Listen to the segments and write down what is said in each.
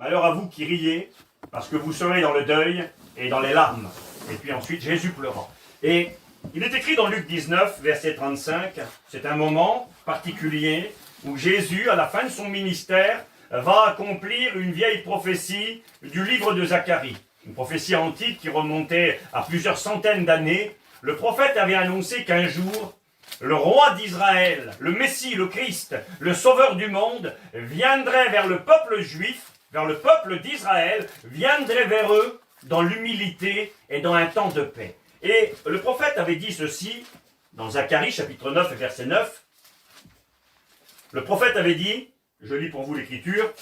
Malheur à vous qui riez, parce que vous serez dans le deuil et dans les larmes. Et puis ensuite, Jésus pleura. Et il est écrit dans Luc 19, verset 35, c'est un moment particulier où Jésus, à la fin de son ministère, va accomplir une vieille prophétie du livre de Zacharie. Une prophétie antique qui remontait à plusieurs centaines d'années. Le prophète avait annoncé qu'un jour, le roi d'Israël, le Messie, le Christ, le sauveur du monde, viendrait vers le peuple juif, vers le peuple d'Israël, viendrait vers eux dans l'humilité et dans un temps de paix. Et le prophète avait dit ceci, dans Zacharie, chapitre 9, verset 9. Le prophète avait dit, je lis pour vous l'écriture,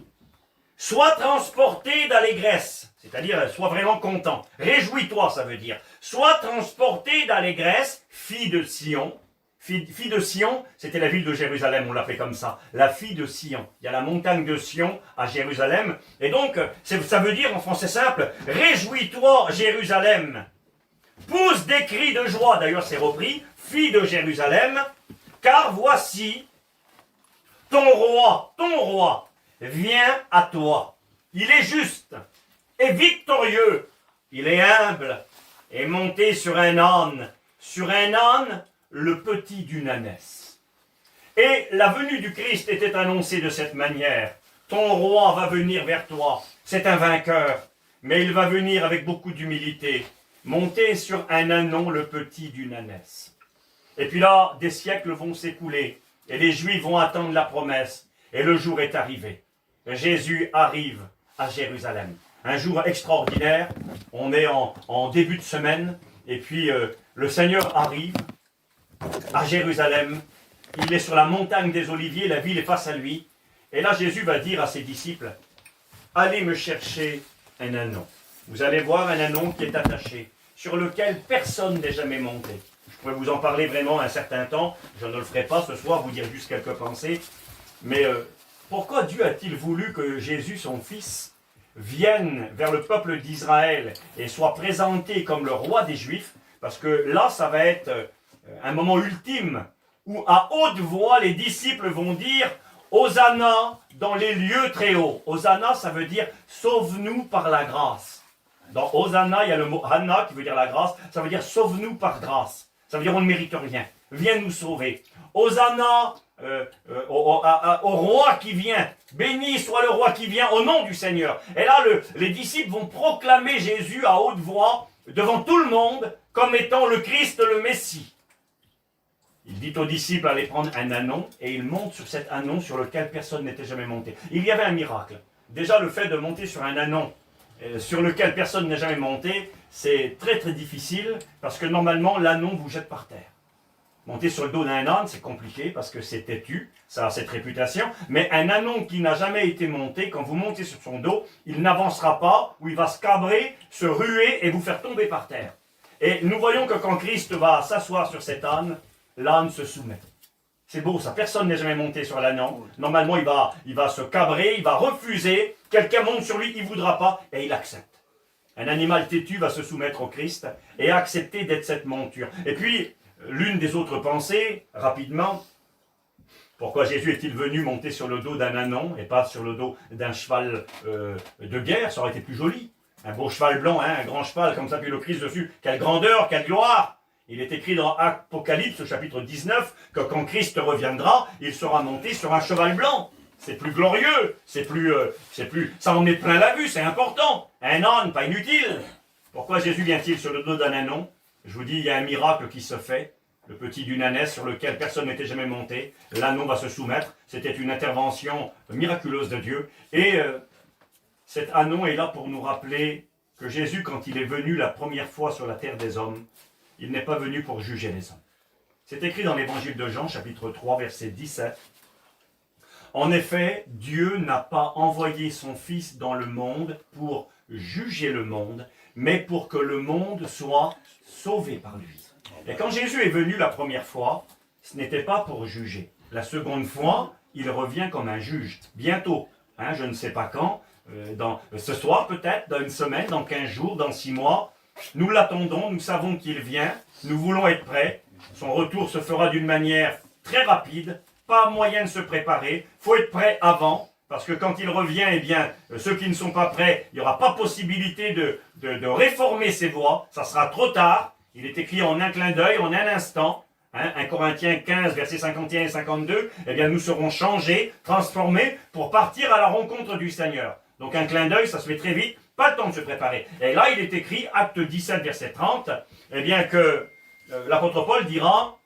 « Sois transporté d'allégresse », c'est-à-dire, sois vraiment content. Réjouis-toi, ça veut dire. Sois transporté d'allégresse, fille de Sion. Fille de Sion, c'était la ville de Jérusalem, on l'appelait comme ça. La fille de Sion. Il y a la montagne de Sion à Jérusalem. Et donc, ça veut dire en français simple, réjouis-toi, Jérusalem. Pousse des cris de joie, d'ailleurs c'est repris, fille de Jérusalem, car voici, ton roi, vient à toi. Il est juste et victorieux. Il est humble et monté sur un âne, le petit d'une ânesse. Et la venue du Christ était annoncée de cette manière. Ton roi va venir vers toi. C'est un vainqueur, mais il va venir avec beaucoup d'humilité, monté sur un ânon, le petit d'une ânesse. Et puis là, des siècles vont s'écouler, et les Juifs vont attendre la promesse, et le jour est arrivé. Jésus arrive à Jérusalem. Un jour extraordinaire, on est en début de semaine, et puis le Seigneur arrive à Jérusalem. Il est sur la montagne des Oliviers, la ville est face à lui. Et là, Jésus va dire à ses disciples, « Allez me chercher un ânon. » Vous allez voir un ânon qui est attaché, sur lequel personne n'est jamais monté. Je pourrais vous en parler vraiment un certain temps, je ne le ferai pas ce soir, vous dire juste quelques pensées. Mais pourquoi Dieu a-t-il voulu que Jésus, son fils, vienne vers le peuple d'Israël et soit présenté comme le roi des Juifs? Parce que là, ça va être un moment ultime où à haute voix, les disciples vont dire « Hosanna dans les lieux très hauts ». Hosanna, ça veut dire « sauve-nous par la grâce ». Dans Hosanna, il y a le mot Hanna qui veut dire la grâce, ça veut dire « sauve-nous par grâce ». Ça veut dire on ne mérite rien, viens nous sauver. Hosanna au roi qui vient, béni soit le roi qui vient au nom du Seigneur. Et là, les disciples vont proclamer Jésus à haute voix devant tout le monde comme étant le Christ, le Messie. Il dit aux disciples d'aller prendre un ânon et il monte sur cet ânon sur lequel personne n'était jamais monté. Il y avait un miracle. Déjà, le fait de monter sur un ânon sur lequel personne n'est jamais monté, c'est très très difficile parce que normalement l'ânon vous jette par terre. Monter sur le dos d'un âne, c'est compliqué parce que c'est têtu, ça a cette réputation. Mais un ânon qui n'a jamais été monté, quand vous montez sur son dos, il n'avancera pas ou il va se cabrer, se ruer et vous faire tomber par terre. Et nous voyons que quand Christ va s'asseoir sur cet âne, l'âne se soumet. C'est beau ça, personne n'est jamais monté sur l'ânon. Normalement, il va se cabrer, il va refuser. Quelqu'un monte sur lui, il ne voudra pas et il accepte. Un animal têtu va se soumettre au Christ et accepter d'être cette monture. Et puis, l'une des autres pensées, rapidement, pourquoi Jésus est-il venu monter sur le dos d'un ânon et pas sur le dos d'un cheval de guerre? Ça aurait été plus joli. Un beau cheval blanc, hein, un grand cheval comme ça, puis le Christ dessus. Quelle grandeur, quelle gloire! Il est écrit dans Apocalypse, chapitre 19, que quand Christ reviendra, il sera monté sur un cheval blanc. C'est plus glorieux, ça en met plein la vue, c'est important. Un âne, pas inutile. Pourquoi Jésus vient-il sur le dos d'un ânon? Je vous dis, il y a un miracle qui se fait. Le petit d'une ânesse sur lequel personne n'était jamais monté. L'ânon va se soumettre. C'était une intervention miraculeuse de Dieu. Et cet ânon est là pour nous rappeler que Jésus, quand il est venu la première fois sur la terre des hommes, il n'est pas venu pour juger les hommes. C'est écrit dans l'évangile de Jean, chapitre 3, verset 17. En effet, Dieu n'a pas envoyé son Fils dans le monde pour juger le monde, mais pour que le monde soit sauvé par lui. Et quand Jésus est venu la première fois, ce n'était pas pour juger. La seconde fois, il revient comme un juge. Bientôt, hein, je ne sais pas quand, ce soir peut-être, dans une semaine, dans 15 jours, dans 6 mois, nous l'attendons, nous savons qu'il vient, nous voulons être prêts. Son retour se fera d'une manière très rapide, pas moyen de se préparer, il faut être prêt avant, parce que quand il revient, eh bien, ceux qui ne sont pas prêts, il n'y aura pas possibilité de réformer ses voies, ça sera trop tard. Il est écrit en un clin d'œil, en un instant, 1 Corinthiens 15, versets 51 et 52, eh bien, nous serons changés, transformés, pour partir à la rencontre du Seigneur. Donc un clin d'œil, ça se fait très vite, pas le temps de se préparer. Et là, il est écrit, acte 17, verset 30, eh bien, que l'apôtre Paul dira,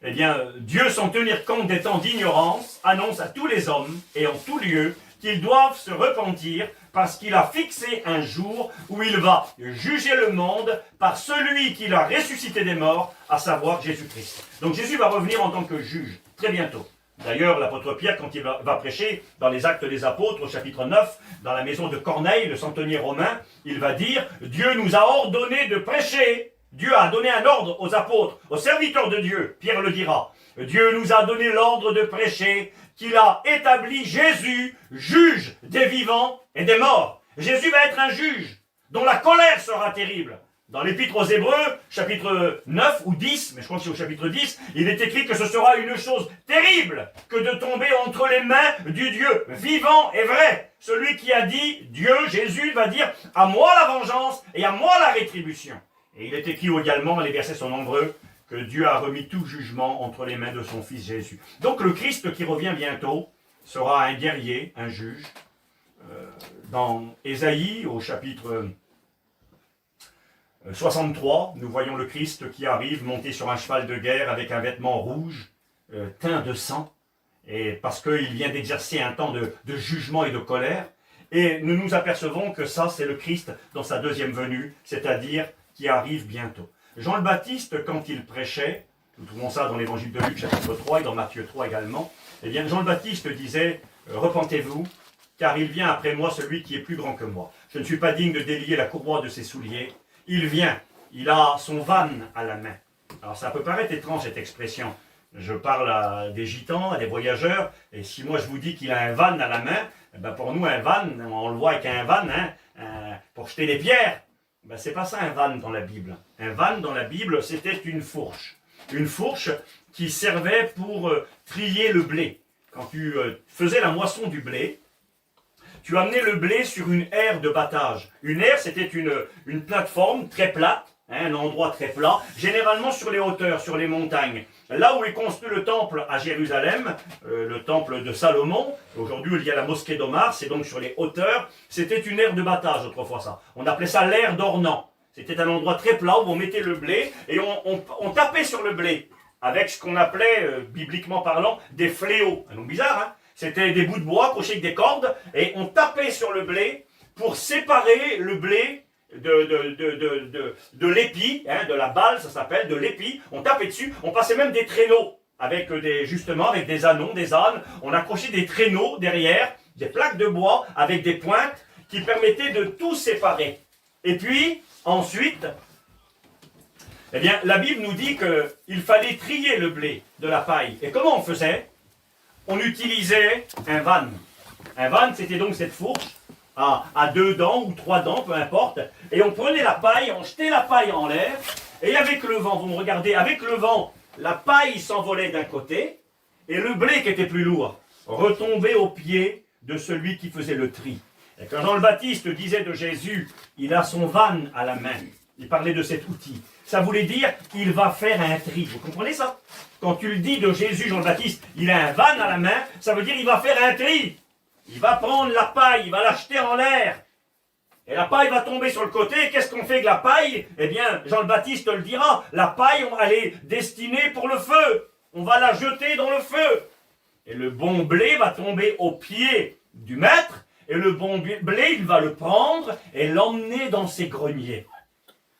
eh bien, Dieu, sans tenir compte des temps d'ignorance, annonce à tous les hommes et en tout lieu qu'ils doivent se repentir parce qu'il a fixé un jour où il va juger le monde par celui qui l'a ressuscité des morts, à savoir Jésus-Christ. Donc Jésus va revenir en tant que juge, très bientôt. D'ailleurs, l'apôtre Pierre, quand il va prêcher dans les Actes des Apôtres, au chapitre 9, dans la maison de Corneille, le centenier romain, il va dire « Dieu nous a ordonné de prêcher ». Dieu a donné un ordre aux apôtres, aux serviteurs de Dieu, Pierre le dira. Dieu nous a donné l'ordre de prêcher qu'il a établi Jésus, juge des vivants et des morts. Jésus va être un juge dont la colère sera terrible. Dans l'Épître aux Hébreux, chapitre 9 ou 10, mais je crois que c'est au chapitre 10, il est écrit que ce sera une chose terrible que de tomber entre les mains du Dieu vivant et vrai. Celui qui a dit, Dieu, Jésus, va dire, à moi la vengeance et à moi la rétribution. Et il est écrit également, les versets sont nombreux, que Dieu a remis tout jugement entre les mains de son Fils Jésus. Donc le Christ qui revient bientôt sera un guerrier, un juge. Dans Ésaïe, au chapitre 63, nous voyons le Christ qui arrive monté sur un cheval de guerre avec un vêtement rouge, teint de sang, et parce qu'il vient d'exercer un temps de jugement et de colère. Et nous nous apercevons que ça, c'est le Christ dans sa deuxième venue, c'est-à-dire qui arrive bientôt. Jean le Baptiste, quand il prêchait, nous trouvons ça dans l'évangile de Luc, chapitre 3, et dans Matthieu 3 également, eh bien, Jean le Baptiste disait, repentez-vous, car il vient après moi celui qui est plus grand que moi. Je ne suis pas digne de délier la courroie de ses souliers. Il vient, il a son van à la main. Alors ça peut paraître étrange cette expression. Je parle à des gitans, à des voyageurs, et si moi je vous dis qu'il a un van à la main, eh ben pour nous un van, on le voit avec un van, pour jeter les pierres. Ben, c'est pas ça un van dans la Bible. Un van dans la Bible, c'était une fourche. Une fourche qui servait pour trier le blé. Quand tu faisais la moisson du blé, tu amenais le blé sur une aire de battage. Une aire, c'était une plateforme très plate, un endroit très plat, généralement sur les hauteurs, sur les montagnes. Là où est construit le temple à Jérusalem, le temple de Salomon, aujourd'hui il y a la mosquée d'Omar, c'est donc sur les hauteurs, c'était une aire de battage autrefois ça. On appelait ça l'aire d'Ornan. C'était un endroit très plat où on mettait le blé et on tapait sur le blé avec ce qu'on appelait, bibliquement parlant, des fléaux. Un nom bizarre, hein? C'était des bouts de bois accrochés avec des cordes et on tapait sur le blé pour séparer le blé de l'épi, de la balle, ça s'appelle, de l'épi. On tapait dessus, on passait même des traîneaux avec avec des anons, des ânes. On accrochait des traîneaux derrière, des plaques de bois avec des pointes qui permettaient de tout séparer. Et puis, ensuite, eh bien, la Bible nous dit qu'il fallait trier le blé de la paille. Et comment on faisait? On utilisait un van. Un van, c'était donc cette fourche à 2 dents ou 3 dents, peu importe. Et on prenait la paille, on jetait la paille en l'air. Et avec le vent, vous me regardez, avec le vent, la paille s'envolait d'un côté. Et le blé qui était plus lourd retombait aux pieds de celui qui faisait le tri. Et quand Jean le Baptiste disait de Jésus, il a son van à la main. Il parlait de cet outil. Ça voulait dire qu'il va faire un tri. Vous comprenez ça? Quand tu le dis de Jésus, Jean le Baptiste, il a un van à la main, ça veut dire qu'il va faire un tri. Il va prendre la paille, il va la jeter en l'air. Et la paille va tomber sur le côté. Qu'est-ce qu'on fait avec la paille? Eh bien, Jean le Baptiste le dira. La paille, elle est destinée pour le feu. On va la jeter dans le feu. Et le bon blé va tomber aux pieds du maître. Et le bon blé, il va le prendre et l'emmener dans ses greniers.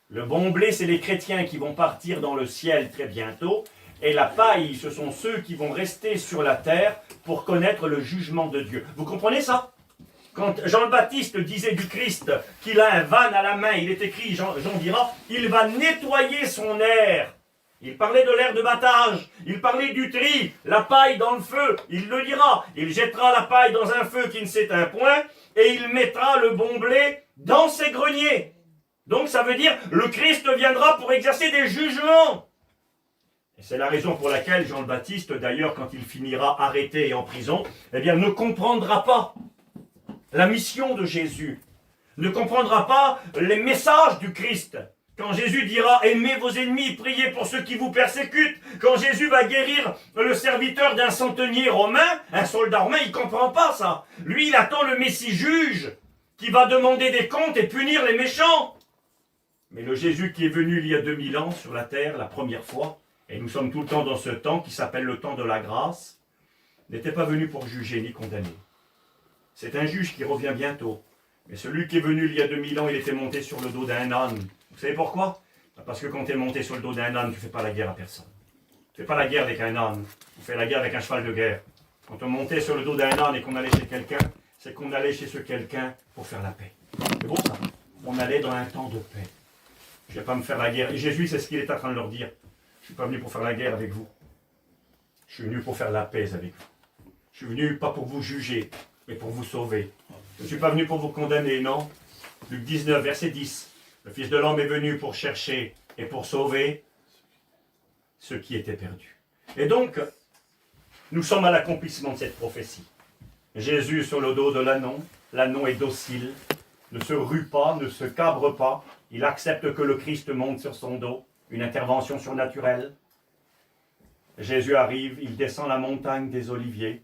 Le bon blé, c'est les chrétiens qui vont partir dans le ciel très bientôt. Et la paille, ce sont ceux qui vont rester sur la terre pour connaître le jugement de Dieu. Vous comprenez ça? Quand Jean le Baptiste disait du Christ qu'il a un van à la main, il est écrit, Jean dira, il va nettoyer son air. Il parlait de l'air de battage, il parlait du tri, la paille dans le feu, il le dira. Il jettera la paille dans un feu qui ne s'éteint point et il mettra le bon blé dans ses greniers. Donc ça veut dire, le Christ viendra pour exercer des jugements. Et c'est la raison pour laquelle Jean le Baptiste, d'ailleurs, quand il finira arrêté et en prison, eh bien, ne comprendra pas la mission de Jésus, ne comprendra pas les messages du Christ. Quand Jésus dira « Aimez vos ennemis, priez pour ceux qui vous persécutent », quand Jésus va guérir le serviteur d'un centenier romain, un soldat romain, il ne comprend pas ça. Lui, il attend le Messie juge qui va demander des comptes et punir les méchants. Mais le Jésus qui est venu il y a 2000 ans sur la terre, la première fois, et nous sommes tout le temps dans ce temps qui s'appelle le temps de la grâce, n'était pas venu pour juger ni condamner. C'est un juge qui revient bientôt. Mais celui qui est venu il y a 2000 ans, il était monté sur le dos d'un âne. Vous savez pourquoi? Parce que quand tu es monté sur le dos d'un âne, tu ne fais pas la guerre à personne. Tu ne fais pas la guerre avec un âne. Tu fais la guerre avec un cheval de guerre. Quand on montait sur le dos d'un âne et qu'on allait chez quelqu'un, c'est qu'on allait chez ce quelqu'un pour faire la paix. C'est beau ça? On allait dans un temps de paix. Je ne vais pas me faire la guerre. Et Jésus, c'est ce qu'il est en train de leur dire. Je ne suis pas venu pour faire la guerre avec vous. Je suis venu pour faire la paix avec vous. Je suis venu pas pour vous juger, mais pour vous sauver. Je ne suis pas venu pour vous condamner, non. Luc 19, verset 10. Le Fils de l'homme est venu pour chercher et pour sauver ceux qui étaient perdus. Et donc, nous sommes à l'accomplissement de cette prophétie. Jésus sur le dos de l'ânon est docile, ne se rue pas, ne se cabre pas, il accepte que le Christ monte sur son dos, une intervention surnaturelle. Jésus arrive, il descend la montagne des Oliviers.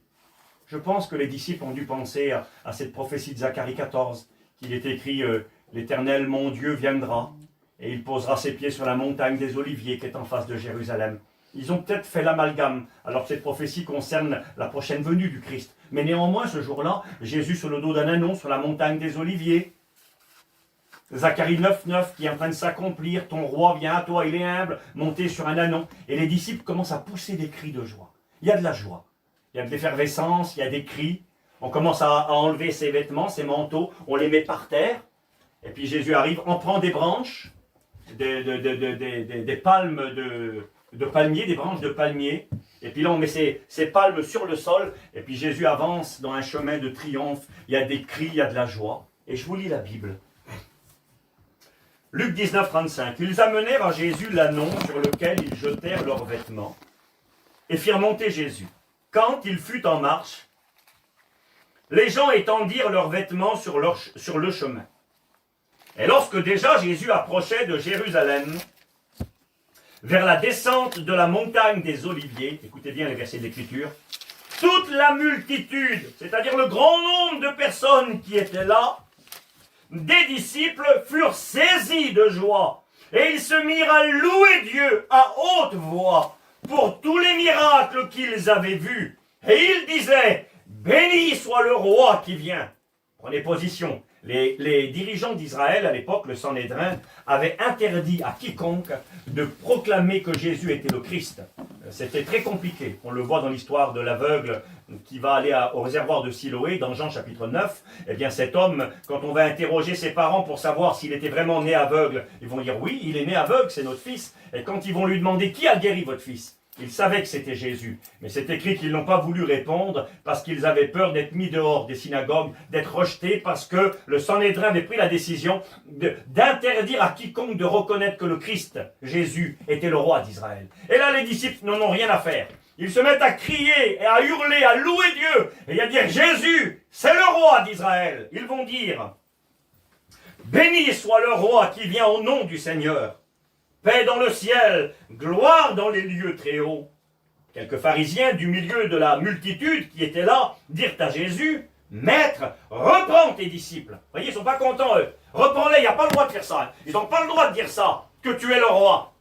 Je pense que les disciples ont dû penser à cette prophétie de Zacharie 14, qu'il est écrit « L'Éternel, mon Dieu, viendra, et il posera ses pieds sur la montagne des Oliviers qui est en face de Jérusalem. » Ils ont peut-être fait l'amalgame, alors que cette prophétie concerne la prochaine venue du Christ. Mais néanmoins, ce jour-là, Jésus sur le dos d'un ânon, sur la montagne des Oliviers. Zacharie 9,9 qui est en train de s'accomplir, ton roi vient à toi, il est humble, monté sur un ânon. Et les disciples commencent à pousser des cris de joie. Il y a de la joie, il y a de l'effervescence, il y a des cris. On commence à enlever ses vêtements, ses manteaux, on les met par terre. Et puis Jésus arrive, on prend des branches, des palmes de palmiers, des branches de palmiers. Et puis là, on met ces palmes sur le sol. Et puis Jésus avance dans un chemin de triomphe. Il y a des cris, il y a de la joie. Et je vous lis la Bible. Luc 19, 35. Ils amenèrent à Jésus l'ânon sur lequel ils jetèrent leurs vêtements et firent monter Jésus. Quand il fut en marche, les gens étendirent leurs vêtements sur le chemin. Et lorsque déjà Jésus approchait de Jérusalem, vers la descente de la montagne des Oliviers, écoutez bien les versets de l'Écriture, toute la multitude, c'est-à-dire le grand nombre de personnes qui étaient là, des disciples furent saisis de joie, et ils se mirent à louer Dieu à haute voix pour tous les miracles qu'ils avaient vus. Et ils disaient, béni soit le roi qui vient. Prenez position. Les dirigeants d'Israël, à l'époque, le Sanhédrin, avaient interdit à quiconque de proclamer que Jésus était le Christ. C'était très compliqué. On le voit dans l'histoire de l'aveugle qui va aller au réservoir de Siloé, dans Jean chapitre 9. Eh bien, cet homme, quand on va interroger ses parents pour savoir s'il était vraiment né aveugle, ils vont dire, oui, il est né aveugle, c'est notre fils. Et quand ils vont lui demander, qui a guéri votre fils? Ils savaient que c'était Jésus, mais c'est écrit qu'ils n'ont pas voulu répondre parce qu'ils avaient peur d'être mis dehors des synagogues, d'être rejetés parce que le Sanhédrin avait pris la décision d'interdire à quiconque de reconnaître que le Christ, Jésus, était le roi d'Israël. Et là, les disciples n'en ont rien à faire. Ils se mettent à crier et à hurler, à louer Dieu et à dire Jésus, c'est le roi d'Israël. Ils vont dire, béni soit le roi qui vient au nom du Seigneur. Paix dans le ciel, gloire dans les lieux très hauts. Quelques pharisiens du milieu de la multitude qui étaient là dirent à Jésus, Maître, reprends tes disciples. Vous voyez, ils ne sont pas contents eux. Reprends-les, il n'y a pas le droit de faire ça. Ils n'ont pas le droit de dire ça, que tu es le roi.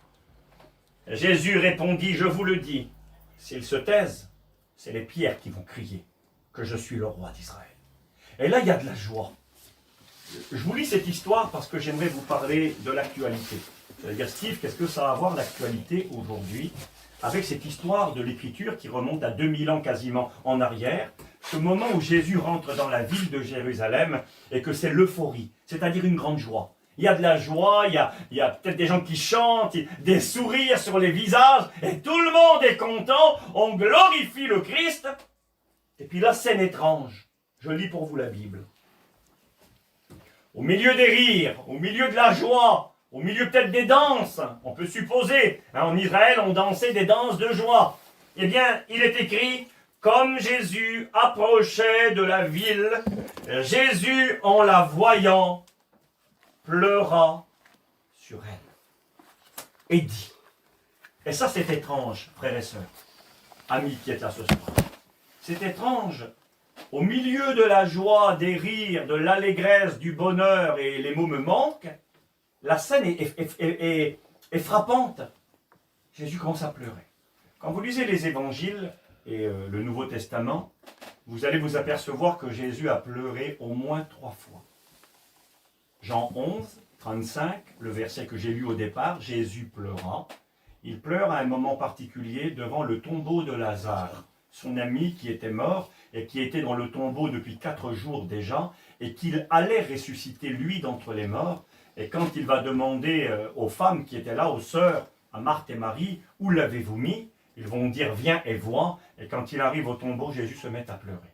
Jésus répondit, je vous le dis, s'ils se taisent, c'est les pierres qui vont crier que je suis le roi d'Israël. Et là, il y a de la joie. Je vous lis cette histoire parce que j'aimerais vous parler de l'actualité. Vous allez dire, Steve, qu'est-ce que ça a à voir l'actualité aujourd'hui avec cette histoire de l'Écriture qui remonte à 2000 ans quasiment en arrière, ce moment où Jésus rentre dans la ville de Jérusalem et que c'est l'euphorie, c'est-à-dire une grande joie. Il y a de la joie, il y a peut-être des gens qui chantent, des sourires sur les visages, et tout le monde est content, on glorifie le Christ. Et puis la scène étrange, je lis pour vous la Bible. Au milieu des rires, au milieu de la joie, au milieu peut-être des danses, on peut supposer, hein, en Israël on dansait des danses de joie. Eh bien, il est écrit, comme Jésus approchait de la ville, Jésus, en la voyant, pleura sur elle et dit, et ça c'est étrange, frères et sœurs, amis qui êtes là ce soir, c'est étrange, au milieu de la joie, des rires, de l'allégresse, du bonheur, et les mots me manquent, la scène est frappante. Jésus commence à pleurer. Quand vous lisez les évangiles et le Nouveau Testament, vous allez vous apercevoir que Jésus a pleuré au moins 3 fois. Jean 11, 35, le verset que j'ai lu au départ, Jésus pleura. Il pleure à un moment particulier devant le tombeau de Lazare, son ami qui était mort et qui était dans le tombeau depuis 4 jours déjà, et qu'il allait ressusciter lui d'entre les morts. Et quand il va demander aux femmes qui étaient là, aux sœurs, à Marthe et Marie, où l'avez-vous mis? Ils vont dire, viens et vois. Et quand il arrive au tombeau, Jésus se met à pleurer.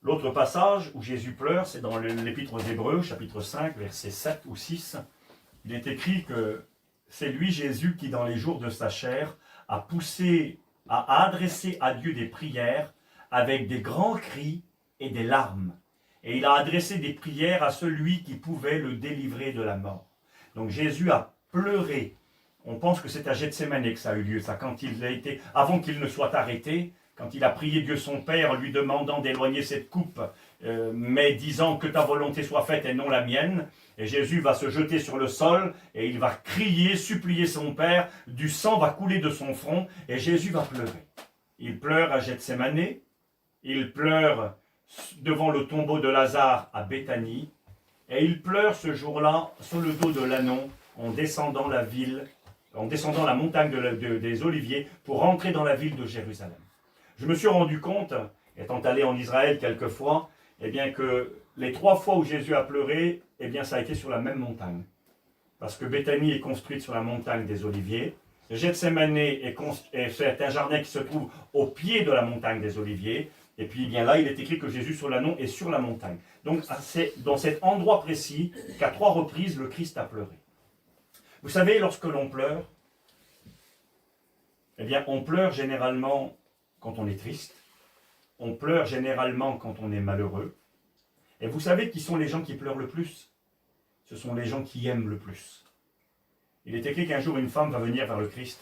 L'autre passage où Jésus pleure, c'est dans l'Épître aux Hébreux, chapitre 5, versets 7 ou 6. Il est écrit que c'est lui, Jésus, qui dans les jours de sa chair a adressé à Dieu des prières avec des grands cris et des larmes. Et il a adressé des prières à celui qui pouvait le délivrer de la mort. Donc Jésus a pleuré. On pense que c'est à Gethsémani que ça a eu lieu, ça, quand il a été, avant qu'il ne soit arrêté, quand il a prié Dieu son Père, lui demandant d'éloigner cette coupe, mais disant que ta volonté soit faite et non la mienne. Et Jésus va se jeter sur le sol et il va crier, supplier son Père, du sang va couler de son front et Jésus va pleurer. Il pleure à Gethsémani, il pleure devant le tombeau de Lazare à Béthanie, et il pleure ce jour-là sur le dos de l'ânon en descendant la ville, en descendant la montagne des Oliviers pour rentrer dans la ville de Jérusalem. Je me suis rendu compte, étant allé en Israël quelquefois, eh bien que les 3 fois où Jésus a pleuré, eh bien ça a été sur la même montagne. Parce que Béthanie est construite sur la montagne des Oliviers, Gethsémani c'est un jardin qui se trouve au pied de la montagne des Oliviers, et puis bien là il est écrit que Jésus sur l'ânon est sur la montagne. Donc c'est dans cet endroit précis qu'à 3 reprises le Christ a pleuré. Vous savez, lorsque l'on pleure, eh bien on pleure généralement quand on est triste, on pleure généralement quand on est malheureux. Et vous savez qui sont les gens qui pleurent le plus? Ce sont les gens qui aiment le plus. Il est écrit qu'un jour une femme va venir vers le Christ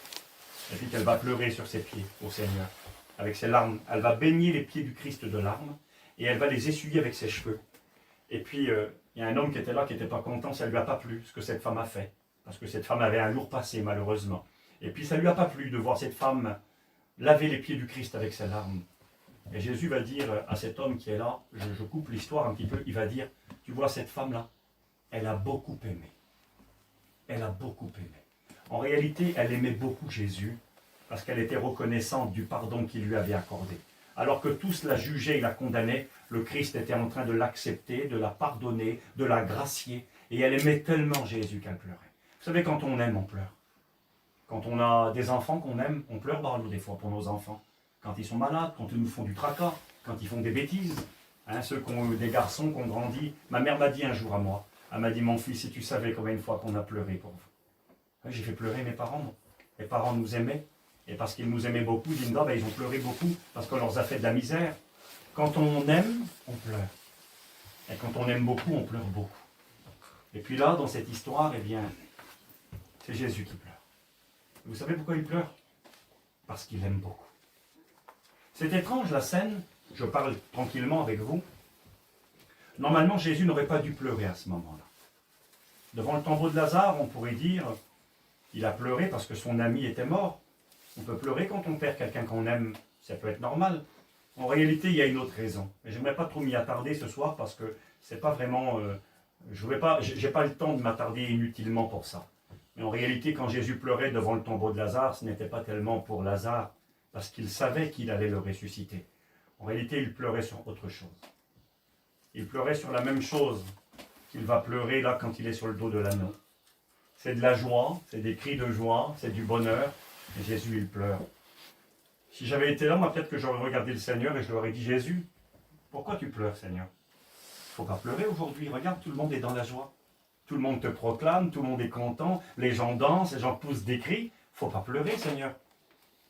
et puis qu'elle va pleurer sur ses pieds au Seigneur, avec ses larmes. Elle va baigner les pieds du Christ de larmes et elle va les essuyer avec ses cheveux. Et puis il y a un homme qui était là, qui n'était pas content, ça ne lui a pas plu ce que cette femme a fait. Parce que cette femme avait un lourd passé malheureusement. Et puis ça ne lui a pas plu de voir cette femme laver les pieds du Christ avec ses larmes. Et Jésus va dire à cet homme qui est là, je coupe l'histoire un petit peu, il va dire, tu vois cette femme-là, elle a beaucoup aimé. Elle a beaucoup aimé. En réalité, elle aimait beaucoup Jésus parce qu'elle était reconnaissante du pardon qu'il lui avait accordé. Alors que tous la jugeaient et la condamnaient, le Christ était en train de l'accepter, de la pardonner, de la gracier. Et elle aimait tellement Jésus qu'elle pleurait. Vous savez, quand on aime, on pleure. Quand on a des enfants qu'on aime, on pleure des fois pour nos enfants. Quand ils sont malades, quand ils nous font du tracas, quand ils font des bêtises. Hein, ceux qui ont des garçons qui ont grandi. Ma mère m'a dit un jour à moi, elle m'a dit, mon fils, si tu savais combien de fois qu'on a pleuré pour vous. J'ai fait pleurer mes parents. Les parents nous aimaient. Et parce qu'ils nous aimaient beaucoup, ils ont pleuré beaucoup parce qu'on leur a fait de la misère. Quand on aime, on pleure. Et quand on aime beaucoup, on pleure beaucoup. Et puis là, dans cette histoire, eh bien, c'est Jésus qui pleure. Vous savez pourquoi il pleure? Parce qu'il aime beaucoup. C'est étrange la scène, je parle tranquillement avec vous. Normalement, Jésus n'aurait pas dû pleurer à ce moment-là. Devant le tombeau de Lazare, on pourrait dire, il a pleuré parce que son ami était mort. On peut pleurer quand on perd quelqu'un qu'on aime, ça peut être normal. En réalité, il y a une autre raison. Mais je n'aimerais pas trop m'y attarder ce soir parce que c'est pas vraiment... j'ai pas le temps de m'attarder inutilement pour ça. Mais en réalité, quand Jésus pleurait devant le tombeau de Lazare, ce n'était pas tellement pour Lazare, parce qu'il savait qu'il allait le ressusciter. En réalité, il pleurait sur autre chose. Il pleurait sur la même chose qu'il va pleurer là quand il est sur le dos de l'ânon. C'est de la joie, c'est des cris de joie, c'est du bonheur, et Jésus, il pleure. Si j'avais été là, moi, peut-être que j'aurais regardé le Seigneur et je lui aurais dit, Jésus, pourquoi tu pleures, Seigneur? Il ne faut pas pleurer aujourd'hui, regarde, tout le monde est dans la joie. tout le monde te proclame, tout le monde est content, les gens dansent, les gens poussent des cris. Faut pas pleurer, Seigneur.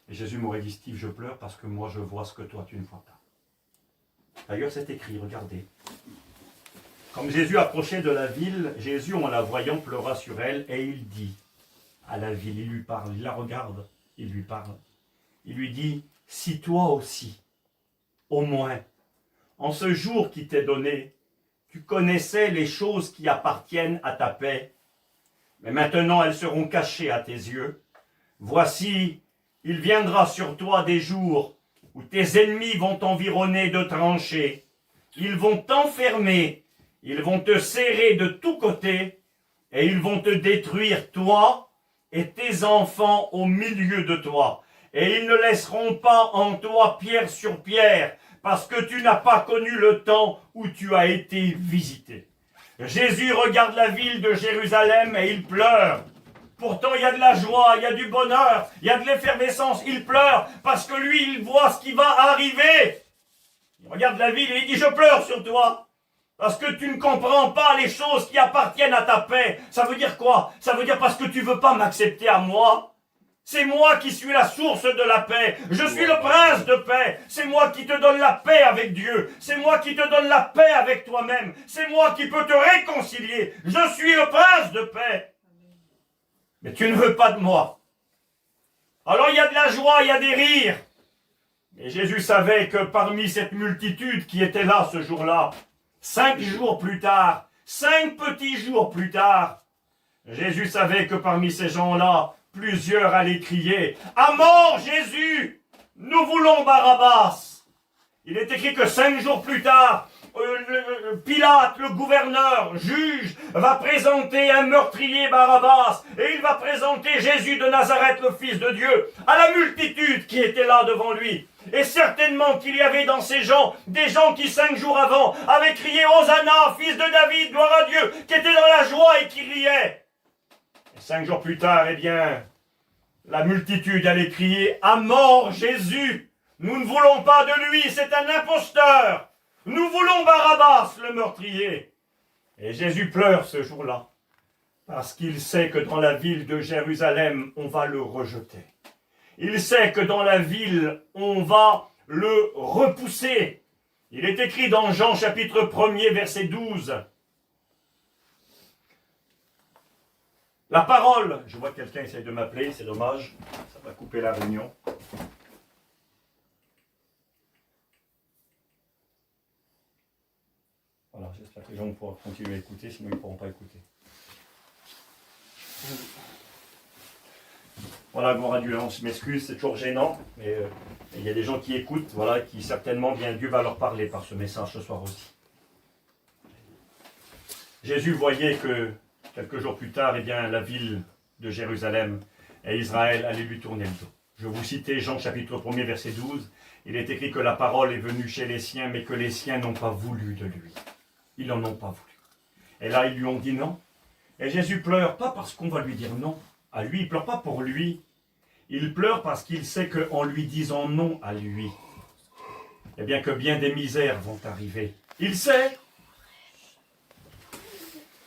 Et Jésus m'aurait dit, Steve, je pleure parce que moi je vois ce que toi tu ne vois pas. D'ailleurs, c'est écrit, regardez. Comme Jésus approchait de la ville, Jésus, en la voyant, pleura sur elle et il dit à la ville, il lui parle, il la regarde, il lui parle. Il lui dit, si toi aussi, au moins, en ce jour qui t'est donné, tu connaissais les choses qui appartiennent à ta paix, mais maintenant elles seront cachées à tes yeux. Voici, il viendra sur toi des jours où tes ennemis vont t'environner de tranchées. Ils vont t'enfermer, ils vont te serrer de tous côtés et ils vont te détruire, toi et tes enfants au milieu de toi. Et ils ne laisseront pas en toi pierre sur pierre, parce que tu n'as pas connu le temps où tu as été visité. Jésus regarde la ville de Jérusalem et il pleure. Pourtant, il y a de la joie, il y a du bonheur, il y a de l'effervescence. Il pleure parce que lui, il voit ce qui va arriver. Il regarde la ville et il dit, je pleure sur toi. Parce que tu ne comprends pas les choses qui appartiennent à ta paix. Ça veut dire quoi? Ça veut dire parce que tu ne veux pas m'accepter à moi. C'est moi qui suis la source de la paix. Je suis le prince de paix. C'est moi qui te donne la paix avec Dieu. C'est moi qui te donne la paix avec toi-même. C'est moi qui peux te réconcilier. Je suis le prince de paix. Mais tu ne veux pas de moi. Alors il y a de la joie, il y a des rires. Et Jésus savait que parmi cette multitude qui était là ce jour-là, 5 jours plus tard, 5 petits jours plus tard, Jésus savait que parmi ces gens-là, plusieurs allaient crier « À mort, Jésus! Nous voulons Barabbas !» Il est écrit que 5 jours plus tard, Pilate, le gouverneur, juge, va présenter un meurtrier Barabbas et il va présenter Jésus de Nazareth, le Fils de Dieu, à la multitude qui était là devant lui. Et certainement qu'il y avait dans ces gens des gens qui 5 jours avant avaient crié « Hosanna, Fils de David, gloire à Dieu !» qui étaient dans la joie et qui riaient. 5 jours plus tard, eh bien, la multitude allait crier « À mort, Jésus! Nous ne voulons pas de lui, c'est un imposteur! Nous voulons Barabbas, le meurtrier! » Et Jésus pleure ce jour-là, parce qu'il sait que dans la ville de Jérusalem, on va le rejeter. Il sait que dans la ville, on va le repousser. Il est écrit dans Jean chapitre 1er, verset 12. La parole, je vois que quelqu'un essaie de m'appeler, c'est dommage, ça va couper la réunion. Voilà, j'espère que les gens vont pouvoir continuer à écouter, sinon ils ne pourront pas écouter. Voilà, gloire à Dieu, on se m'excuse, c'est toujours gênant, mais il y a des gens qui écoutent, voilà, qui certainement, bien Dieu va leur parler par ce message ce soir aussi. Jésus voyait que quelques jours plus tard, eh bien, la ville de Jérusalem et Israël allaient lui tourner le dos. Je vous citais Jean chapitre 1er, verset 12. Il est écrit que la parole est venue chez les siens, mais que les siens n'ont pas voulu de lui. Ils n'en ont pas voulu. Et là, ils lui ont dit non. Et Jésus pleure, pas parce qu'on va lui dire non à lui, il ne pleure pas pour lui. Il pleure parce qu'il sait qu'en lui disant non à lui, eh bien que bien des misères vont arriver. Il sait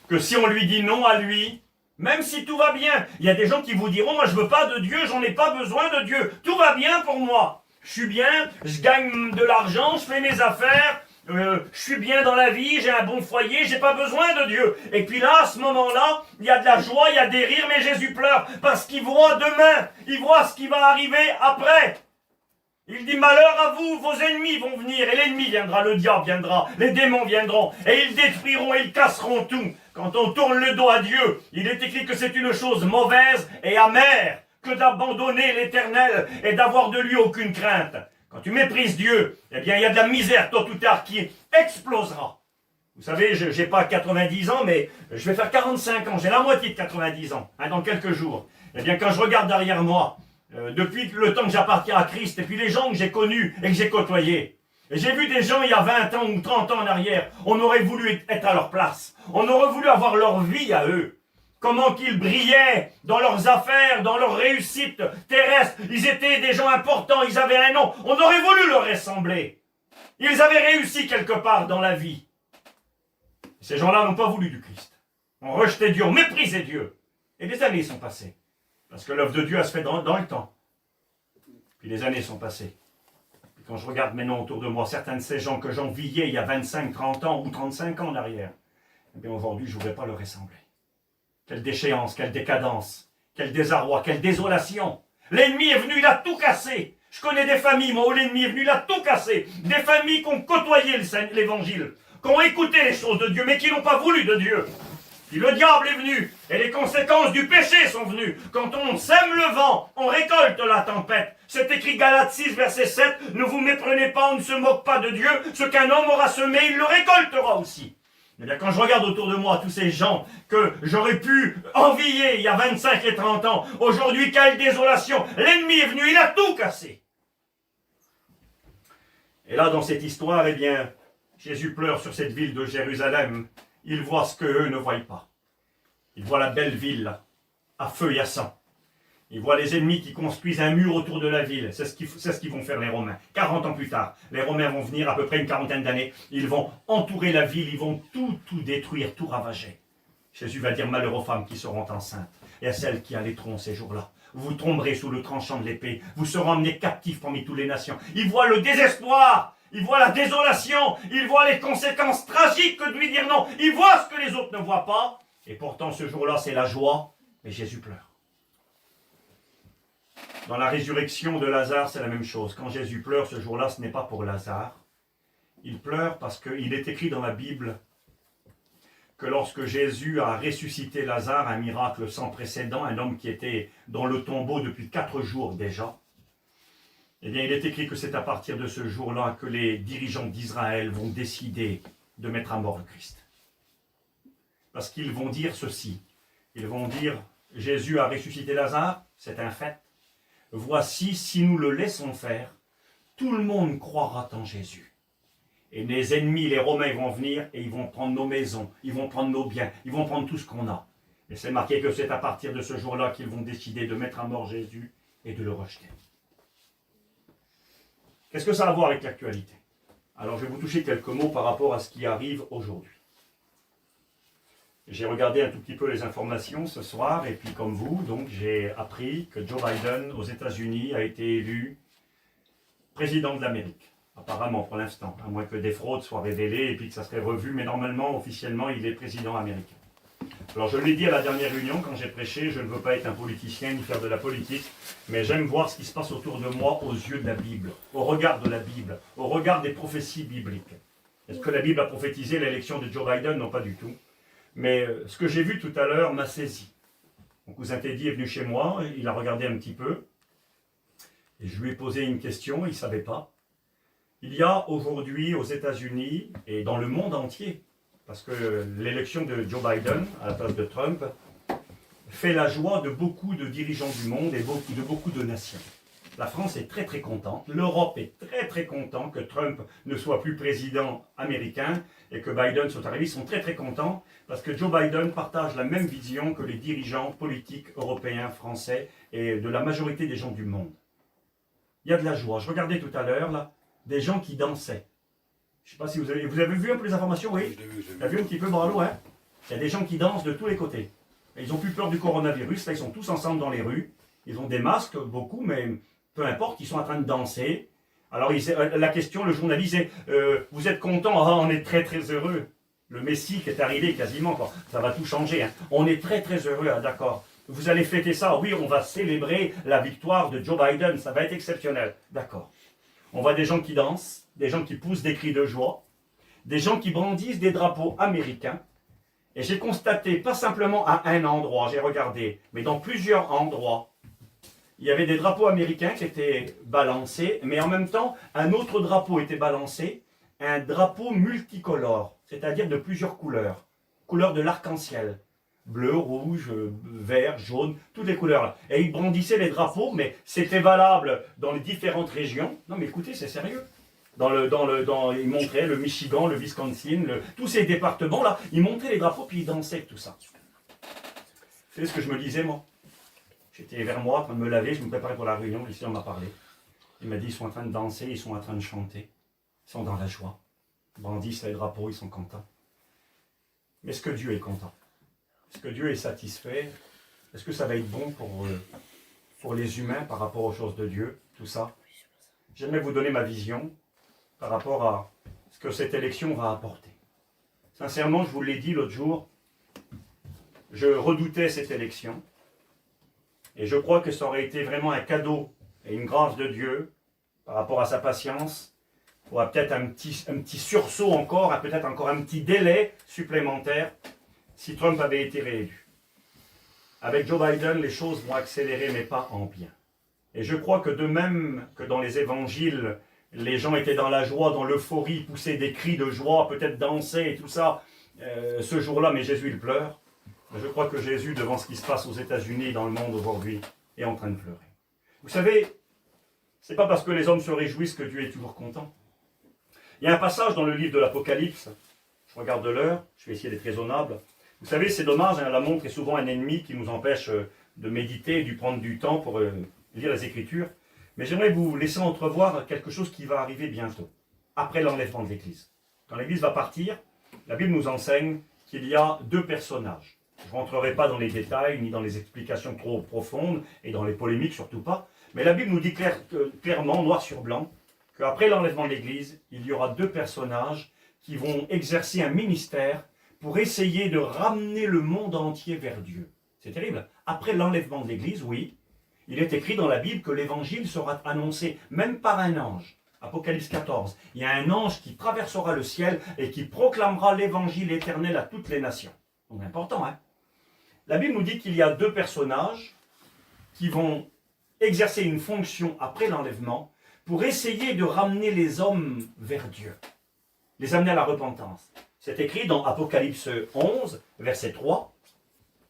que si on lui dit non à lui, même si tout va bien, il y a des gens qui vous diront, moi je veux pas de Dieu, j'en ai pas besoin de Dieu, tout va bien pour moi, je suis bien, je gagne de l'argent, je fais mes affaires, je suis bien dans la vie, j'ai un bon foyer, j'ai pas besoin de Dieu. Et puis là, à ce moment-là, il y a de la joie, il y a des rires, mais Jésus pleure, parce qu'il voit demain, il voit ce qui va arriver après. Il dit, malheur à vous, vos ennemis vont venir, et l'ennemi viendra, le diable viendra, les démons viendront, et ils détruiront, et ils casseront tout. Quand on tourne le dos à Dieu, il est écrit que c'est une chose mauvaise et amère que d'abandonner l'Éternel et d'avoir de lui aucune crainte. Quand tu méprises Dieu, eh bien il y a de la misère tôt ou tard qui explosera. Vous savez, je n'ai pas 90 ans, mais je vais faire 45 ans, j'ai la moitié de 90 ans, dans quelques jours. Eh bien quand je regarde derrière moi, depuis le temps que j'appartiens à Christ, et puis les gens que j'ai connus et que j'ai côtoyés. Et j'ai vu des gens il y a 20 ans ou 30 ans en arrière, on aurait voulu être à leur place. On aurait voulu avoir leur vie à eux. Comment qu'ils brillaient dans leurs affaires, dans leur réussite terrestre. Ils étaient des gens importants, ils avaient un nom. On aurait voulu leur ressembler. Ils avaient réussi quelque part dans la vie. Ces gens-là n'ont pas voulu du Christ. ont rejeté Dieu, ont méprisé Dieu. Et des années sont passées. Parce que l'œuvre de Dieu, elle se fait dans le temps. Puis les années sont passées. Puis quand je regarde maintenant autour de moi, certains de ces gens que j'enviais il y a 25, 30 ans ou 35 ans en arrière, eh bien aujourd'hui, je ne voudrais pas leur ressembler. Quelle déchéance, quelle décadence, quel désarroi, quelle désolation. L'ennemi est venu, il a tout cassé. Je connais des familles, moi, où l'ennemi est venu, il a tout cassé. Des familles qui ont côtoyé l'évangile, qui ont écouté les choses de Dieu, mais qui n'ont pas voulu de Dieu. Puis le diable est venu, et les conséquences du péché sont venues. Quand on sème le vent, on récolte la tempête. C'est écrit Galates 6, verset 7, ne vous méprenez pas, on ne se moque pas de Dieu. Ce qu'un homme aura semé, il le récoltera aussi. Eh bien, quand je regarde autour de moi tous ces gens que j'aurais pu envier il y a 25 et 30 ans, aujourd'hui, quelle désolation. L'ennemi est venu, il a tout cassé. Et là, dans cette histoire, eh bien, Jésus pleure sur cette ville de Jérusalem. Il voit ce qu'eux ne voient pas. Il voit la belle ville, à feu et à sang. Il voit les ennemis qui construisent un mur autour de la ville. C'est ce qu'ils vont faire les Romains. 40 ans plus tard, les Romains vont venir, à peu près une quarantaine d'années. Ils vont entourer la ville, ils vont tout détruire, tout ravager. Jésus va dire, malheur aux femmes qui seront enceintes et à celles qui allaiteront ces jours-là. Vous tomberez sous le tranchant de l'épée. Vous serez emmenés captifs parmi toutes les nations. Il voit le désespoir. Il voit la désolation. Il voit les conséquences tragiques que de lui dire non. Il voit ce que les autres ne voient pas. Et pourtant, ce jour-là, c'est la joie. Mais Jésus pleure. Dans la résurrection de Lazare, c'est la même chose. Quand Jésus pleure ce jour-là, ce n'est pas pour Lazare. Il pleure parce qu'il est écrit dans la Bible que lorsque Jésus a ressuscité Lazare, un miracle sans précédent, un homme qui était dans le tombeau depuis 4 jours déjà, eh bien il est écrit que c'est à partir de ce jour-là que les dirigeants d'Israël vont décider de mettre à mort le Christ. Parce qu'ils vont dire ceci. Ils vont dire, Jésus a ressuscité Lazare, c'est un fait. Voici, si nous le laissons faire, tout le monde croira en Jésus. Et les ennemis, les Romains vont venir et ils vont prendre nos maisons, ils vont prendre nos biens, ils vont prendre tout ce qu'on a. Et c'est marqué que c'est à partir de ce jour-là qu'ils vont décider de mettre à mort Jésus et de le rejeter. Qu'est-ce que ça a à voir avec l'actualité? Alors je vais vous toucher quelques mots par rapport à ce qui arrive aujourd'hui. J'ai regardé un tout petit peu les informations ce soir, et puis comme vous, donc j'ai appris que Joe Biden aux États-Unis a été élu président de l'Amérique. Apparemment pour l'instant, à moins que des fraudes soient révélées et puis que ça serait revu, mais normalement, officiellement, il est président américain. Alors je l'ai dit à la dernière réunion quand j'ai prêché, je ne veux pas être un politicien ni faire de la politique, mais j'aime voir ce qui se passe autour de moi aux yeux de la Bible, au regard de la Bible, au regard des prophéties bibliques. Est-ce que la Bible a prophétisé l'élection de Joe Biden? Non, pas du tout. Mais ce que j'ai vu tout à l'heure m'a saisi. Mon cousin Teddy est venu chez moi, il a regardé un petit peu, et je lui ai posé une question, il ne savait pas. Il y a aujourd'hui aux États-Unis et dans le monde entier, parce que l'élection de Joe Biden à la place de Trump fait la joie de beaucoup de dirigeants du monde et de beaucoup de nations. La France est très très contente, l'Europe est très très contente que Trump ne soit plus président américain et que Biden soit arrivé. Ils sont très très contents parce que Joe Biden partage la même vision que les dirigeants politiques européens, français et de la majorité des gens du monde. Il y a de la joie. Je regardais tout à l'heure là, des gens qui dansaient. Je ne sais pas si vous avez vu un peu les informations, oui? Vous avez vu un petit peu, bravo, hein? Il y a des gens qui dansent de tous les côtés. Et ils n'ont plus peur du coronavirus, là ils sont tous ensemble dans les rues. Ils ont des masques, beaucoup, mais peu importe, ils sont en train de danser. Alors la question, le journaliste est, vous êtes content? Ah, on est très très heureux. Le Messie qui est arrivé quasiment, quoi. Ça va tout changer. Hein. On est très très heureux, ah, d'accord. Vous allez fêter ça? Oui, on va célébrer la victoire de Joe Biden, ça va être exceptionnel. D'accord. On voit des gens qui dansent, des gens qui poussent des cris de joie, des gens qui brandissent des drapeaux américains. Et j'ai constaté, pas simplement à un endroit, j'ai regardé, mais dans plusieurs endroits, il y avait des drapeaux américains qui étaient balancés, mais en même temps, un autre drapeau était balancé, un drapeau multicolore, c'est-à-dire de plusieurs couleurs, couleurs de l'arc-en-ciel. Bleu, rouge, vert, jaune, toutes les couleurs. Et ils brandissaient les drapeaux, mais c'était valable dans les différentes régions. Non mais écoutez, c'est sérieux. Ils montraient le Michigan, le Wisconsin, tous ces départements-là, ils montraient les drapeaux, puis ils dansaient tout ça. Vous savez ce que je me disais, moi? J'étais vers moi, en train de me laver, je me préparais pour la réunion, ici on m'a parlé. Il m'a dit, ils sont en train de danser, ils sont en train de chanter. Ils sont dans la joie. Ils brandissent les drapeaux, ils sont contents. Mais est-ce que Dieu est content? Est-ce que Dieu est satisfait? Est-ce que ça va être bon pour les humains par rapport aux choses de Dieu, tout ça? J'aimerais vous donner ma vision par rapport à ce que cette élection va apporter. Sincèrement, je vous l'ai dit l'autre jour, je redoutais cette élection et je crois que ça aurait été vraiment un cadeau et une grâce de Dieu par rapport à sa patience, ou à peut-être un petit sursaut encore, à peut-être encore un petit délai supplémentaire si Trump avait été réélu. Avec Joe Biden, les choses vont accélérer, mais pas en bien. Et je crois que de même que dans les évangiles, les gens étaient dans la joie, dans l'euphorie, poussaient des cris de joie, peut-être dansaient et tout ça, ce jour-là, mais Jésus, il pleure. Je crois que Jésus, devant ce qui se passe aux États-Unis et dans le monde aujourd'hui, est en train de pleurer. Vous savez, c'est pas parce que les hommes se réjouissent que Dieu est toujours content. Il y a un passage dans le livre de l'Apocalypse, je regarde l'heure, je vais essayer d'être raisonnable. Vous savez, c'est dommage, hein, la montre est souvent un ennemi qui nous empêche de méditer et de prendre du temps pour lire les Écritures. Mais j'aimerais vous laisser entrevoir quelque chose qui va arriver bientôt, après l'enlèvement de l'Église. Quand l'Église va partir, la Bible nous enseigne qu'il y a deux personnages. Je ne rentrerai pas dans les détails, ni dans les explications trop profondes, et dans les polémiques surtout pas. Mais la Bible nous dit clairement, noir sur blanc, qu'après l'enlèvement de l'Église, il y aura deux personnages qui vont exercer un ministère pour essayer de ramener le monde entier vers Dieu. C'est terrible. Après l'enlèvement de l'Église, oui, il est écrit dans la Bible que l'Évangile sera annoncé même par un ange. Apocalypse 14. Il y a un ange qui traversera le ciel et qui proclamera l'Évangile éternel à toutes les nations. Donc important, hein? La Bible nous dit qu'il y a deux personnages qui vont exercer une fonction après l'enlèvement pour essayer de ramener les hommes vers Dieu, les amener à la repentance. C'est écrit dans Apocalypse 11, verset 3.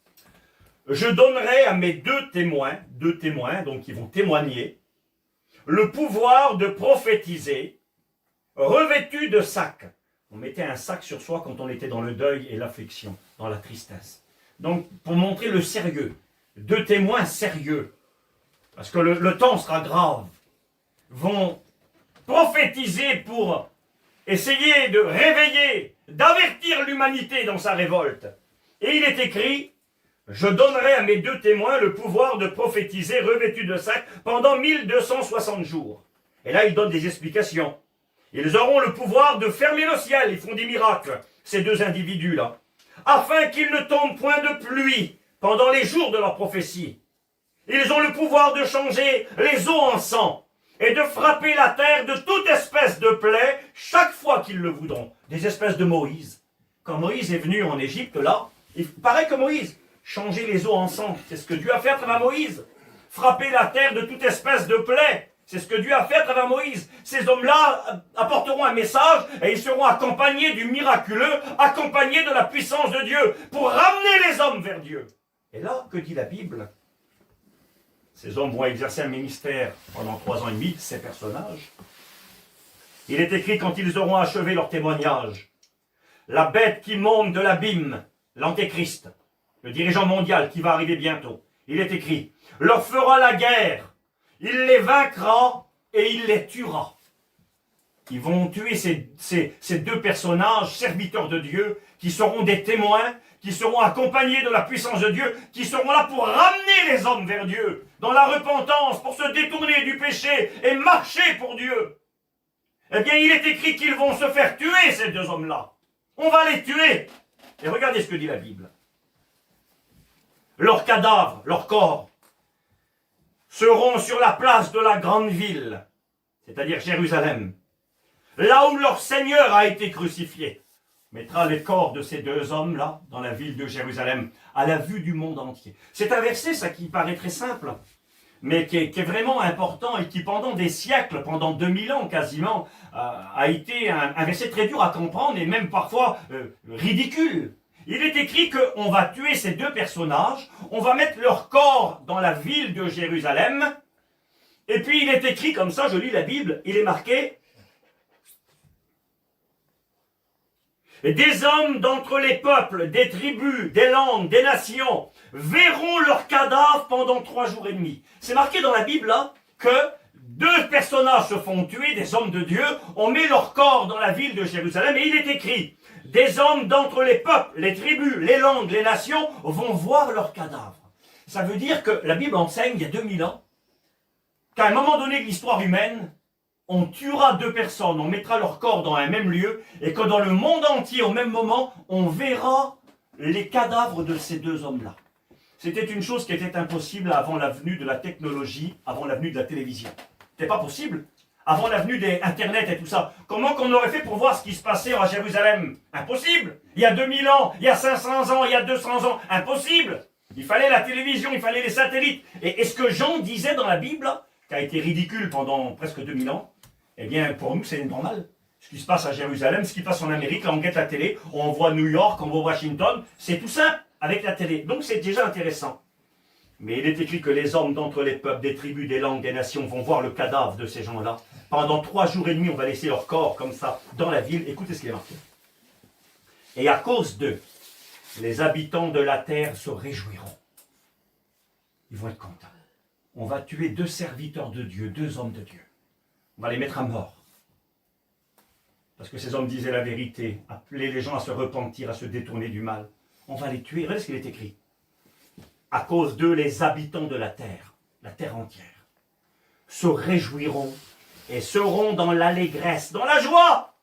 « Je donnerai à mes deux témoins, donc qui vont témoigner, le pouvoir de prophétiser, revêtus de sacs. » On mettait un sac sur soi quand on était dans le deuil et l'affliction, dans la tristesse. Donc, pour montrer le sérieux, deux témoins sérieux, parce que le temps sera grave, vont prophétiser pour essayer de réveiller, d'avertir l'humanité dans sa révolte. Et il est écrit, « Je donnerai à mes deux témoins le pouvoir de prophétiser revêtus de sacs pendant 1260 jours. » Et là, il donne des explications. Ils auront le pouvoir de fermer le ciel, ils font des miracles, ces deux individus-là, afin qu'il ne tombe point de pluie pendant les jours de leur prophétie. Ils ont le pouvoir de changer les eaux en sang et de frapper la terre de toute espèce de plaie chaque fois qu'ils le voudront. Des espèces de Moïse. Quand Moïse est venu en Égypte, là, il paraît que Moïse, changer les eaux en sang, c'est ce que Dieu a fait à travers Moïse. Frapper la terre de toute espèce de plaie, c'est ce que Dieu a fait à travers Moïse. Ces hommes-là apporteront un message et ils seront accompagnés du miraculeux, accompagnés de la puissance de Dieu pour ramener les hommes vers Dieu. Et là, que dit la Bible? Ces hommes vont exercer un ministère pendant 3 ans et demi, ces personnages. Il est écrit quand ils auront achevé leur témoignage, la bête qui monte de l'abîme, l'antéchrist, le dirigeant mondial qui va arriver bientôt, il est écrit, leur fera la guerre, il les vaincra et il les tuera. Ils vont tuer ces deux personnages, serviteurs de Dieu, qui seront des témoins, qui seront accompagnés de la puissance de Dieu, qui seront là pour ramener les hommes vers Dieu, dans la repentance, pour se détourner du péché et marcher pour Dieu. Eh bien, il est écrit qu'ils vont se faire tuer, ces deux hommes-là. On va les tuer. Et regardez ce que dit la Bible. Leurs cadavres, leurs corps, seront sur la place de la grande ville, c'est-à-dire Jérusalem, là où leur Seigneur a été crucifié. On mettra les corps de ces deux hommes-là dans la ville de Jérusalem, à la vue du monde entier. C'est un verset, ça, qui paraît très simple, mais qui est vraiment important et qui, pendant des siècles, pendant 2000 ans quasiment, a été un verset très dur à comprendre et même parfois ridicule. Il est écrit qu'on va tuer ces deux personnages, on va mettre leur corps dans la ville de Jérusalem, et puis il est écrit comme ça, je lis la Bible, il est marqué « Des hommes d'entre les peuples, des tribus, des langues, des nations, verront leurs cadavres pendant 3 jours et demi. » C'est marqué dans la Bible là que deux personnages se font tuer, des hommes de Dieu, on met leur corps dans la ville de Jérusalem, et il est écrit des hommes d'entre les peuples, les tribus, les langues, les nations vont voir leurs cadavres. Ça veut dire que la Bible enseigne, il y a 2000 ans, qu'à un moment donné de l'histoire humaine, on tuera deux personnes, on mettra leur corps dans un même lieu, et que dans le monde entier, au même moment, on verra les cadavres de ces deux hommes-là. C'était une chose qui était impossible avant la venue de la technologie, avant la venue de la télévision. C'était pas possible. Avant la venue d'Internet et tout ça. Comment qu'on aurait fait pour voir ce qui se passait à Jérusalem? Impossible. Il y a 2000 ans, il y a 500 ans, il y a 200 ans. Impossible. Il fallait la télévision, il fallait les satellites. Et ce que Jean disait dans la Bible, qui a été ridicule pendant presque 2000 ans, eh bien, pour nous, c'est normal. Ce qui se passe à Jérusalem, ce qui passe en Amérique, là, on guette la télé, on voit New York, on voit Washington, c'est tout simple avec la télé. Donc, c'est déjà intéressant. Mais il est écrit que les hommes d'entre les peuples, des tribus, des langues, des nations vont voir le cadavre de ces gens-là. Pendant 3 jours et demi, on va laisser leur corps comme ça dans la ville. Écoutez ce qui est marqué. Et à cause d'eux, les habitants de la terre se réjouiront. Ils vont être contents. On va tuer 2 serviteurs de Dieu, 2 hommes de Dieu. On va les mettre à mort. Parce que ces hommes disaient la vérité, appelaient les gens à se repentir, à se détourner du mal. On va les tuer. Regardez ce qu'il est écrit. À cause d'eux, les habitants de la terre entière, se réjouiront et seront dans l'allégresse, dans la joie.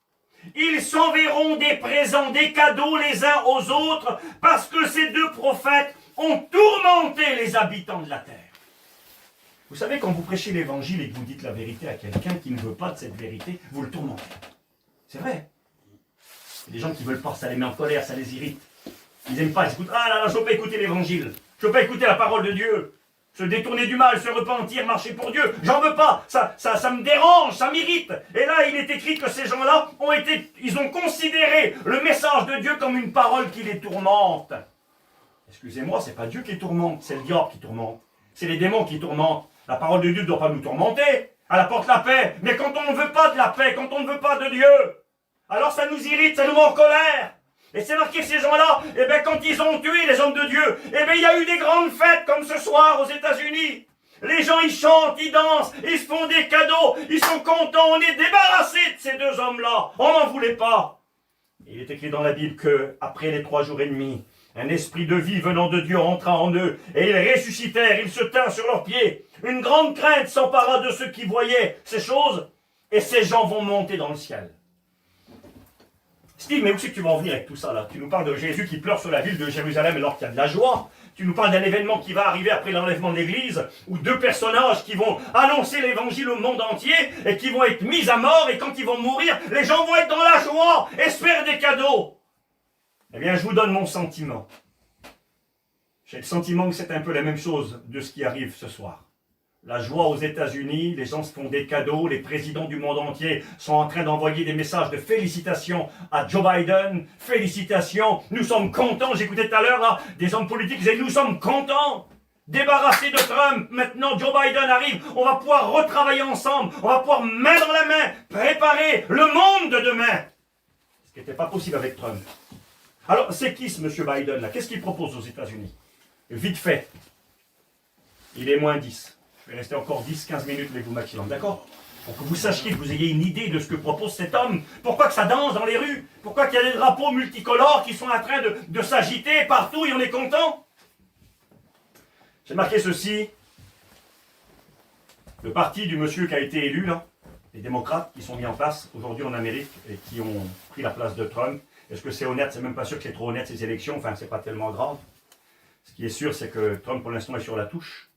Ils s'enverront des présents, des cadeaux les uns aux autres, parce que ces 2 prophètes ont tourmenté les habitants de la terre. Vous savez, quand vous prêchez l'évangile et que vous dites la vérité à quelqu'un qui ne veut pas de cette vérité, vous le tourmentez. C'est vrai. Il y a des gens qui ne veulent pas, ça les met en colère, ça les irrite. Ils n'aiment pas, ils écoutent, ah là là, je ne veux pas écouter l'évangile. Je ne veux pas écouter la parole de Dieu. Se détourner du mal, se repentir, marcher pour Dieu. J'en veux pas. Ça me dérange, ça m'irrite. Et là, il est écrit que ces gens-là ils ont considéré le message de Dieu comme une parole qui les tourmente. Excusez-moi, c'est pas Dieu qui tourmente, c'est le diable qui tourmente. C'est les démons qui tourmentent. La parole de Dieu ne doit pas nous tourmenter. Elle apporte la paix. Mais quand on ne veut pas de la paix, quand on ne veut pas de Dieu, alors ça nous irrite, ça nous met en colère. Et c'est marqué, ces gens-là, eh bien, quand ils ont tué les hommes de Dieu, eh bien, il y a eu des grandes fêtes comme ce soir aux États-Unis. Les gens, ils chantent, ils dansent, ils se font des cadeaux, ils sont contents, on est débarrassés de ces 2 hommes-là. On n'en voulait pas. Il est écrit dans la Bible que, après les 3 jours et demi, un esprit de vie venant de Dieu entra en eux, et ils ressuscitèrent, ils se tinrent sur leurs pieds. Une grande crainte s'empara de ceux qui voyaient ces choses, et ces gens vont monter dans le ciel. Steve, mais où c'est que tu vas en venir avec tout ça là? Tu nous parles de Jésus qui pleure sur la ville de Jérusalem alors qu'il y a de la joie. Tu nous parles d'un événement qui va arriver après l'enlèvement de l'église, où 2 personnages qui vont annoncer l'évangile au monde entier et qui vont être mis à mort, et quand ils vont mourir, les gens vont être dans la joie, espèrent des cadeaux. Eh bien, je vous donne mon sentiment. J'ai le sentiment que c'est un peu la même chose de ce qui arrive ce soir. La joie aux États-Unis, les gens se font des cadeaux, les présidents du monde entier sont en train d'envoyer des messages de félicitations à Joe Biden. Félicitations, nous sommes contents. J'écoutais tout à l'heure là, des hommes politiques qui disaient nous sommes contents. Débarrassés de Trump, maintenant Joe Biden arrive, on va pouvoir retravailler ensemble, on va pouvoir main dans la main, préparer le monde de demain. Ce qui n'était pas possible avec Trump. Alors, c'est qui ce monsieur Biden là? Qu'est-ce qu'il propose aux États-Unis? Vite fait, il est moins 10. Je vais rester encore 10-15 minutes avec vous maximum, d'accord? Pour que vous sachiez, que vous ayez une idée de ce que propose cet homme. Pourquoi que ça danse dans les rues? Pourquoi qu'il y a des drapeaux multicolores qui sont en train de s'agiter partout et on est content? J'ai marqué ceci. Le parti du monsieur qui a été élu, là, les démocrates qui sont mis en place aujourd'hui en Amérique et qui ont pris la place de Trump. Est-ce que c'est honnête? C'est même pas sûr que c'est trop honnête ces élections. Enfin, c'est pas tellement grave. Ce qui est sûr, c'est que Trump, pour l'instant, est sur la touche.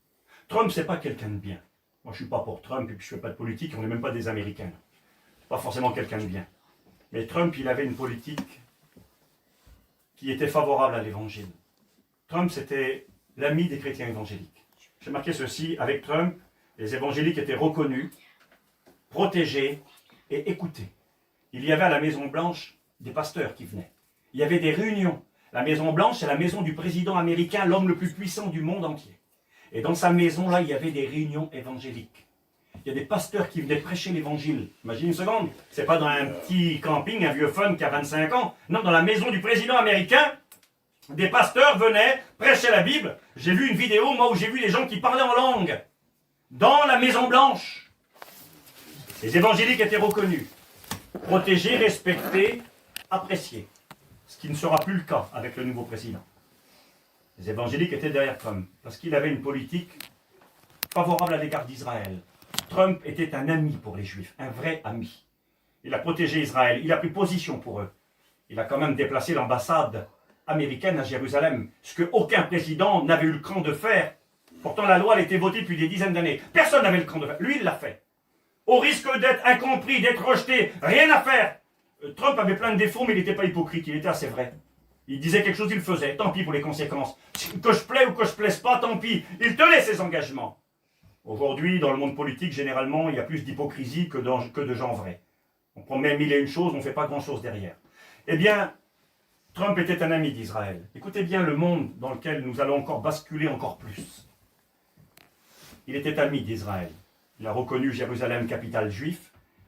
Trump, c'est pas quelqu'un de bien. Moi, je suis pas pour Trump et puis je fais pas de politique. On n'est même pas des Américains. C'est pas forcément quelqu'un de bien. Mais Trump, il avait une politique qui était favorable à l'évangile. Trump, c'était l'ami des chrétiens évangéliques. J'ai marqué ceci. Avec Trump, les évangéliques étaient reconnus, protégés et écoutés. Il y avait à la Maison-Blanche des pasteurs qui venaient. Il y avait des réunions. La Maison-Blanche, c'est la maison du président américain, l'homme le plus puissant du monde entier. Et dans sa maison, là, il y avait des réunions évangéliques. Il y a des pasteurs qui venaient prêcher l'évangile. Imagine une seconde. C'est pas dans un petit camping, un vieux fun qui a 25 ans. Non, dans la maison du président américain, des pasteurs venaient prêcher la Bible. J'ai vu une vidéo, moi, où j'ai vu les gens qui parlaient en langue. Dans la Maison-Blanche. Les évangéliques étaient reconnus, protégés, respectés, appréciés. Ce qui ne sera plus le cas avec le nouveau président. Les évangéliques étaient derrière Trump, parce qu'il avait une politique favorable à l'égard d'Israël. Trump était un ami pour les Juifs, un vrai ami. Il a protégé Israël, il a pris position pour eux. Il a quand même déplacé l'ambassade américaine à Jérusalem, ce qu'aucun président n'avait eu le cran de faire. Pourtant, la loi elle a été votée depuis des dizaines d'années. Personne n'avait le cran de faire. Lui, il l'a fait. Au risque d'être incompris, d'être rejeté, rien à faire. Trump avait plein de défauts, mais il n'était pas hypocrite, il était assez vrai. Il disait quelque chose, il le faisait. Tant pis pour les conséquences. Que je plaise ou que je plaise pas, tant pis. Il tenait ses engagements. Aujourd'hui, dans le monde politique, généralement, il y a plus d'hypocrisie que de gens vrais. On promet mille et une choses, on ne fait pas grand-chose derrière. Eh bien, Trump était un ami d'Israël. Écoutez bien le monde dans lequel nous allons encore basculer encore plus. Il était ami d'Israël. Il a reconnu Jérusalem capitale juive.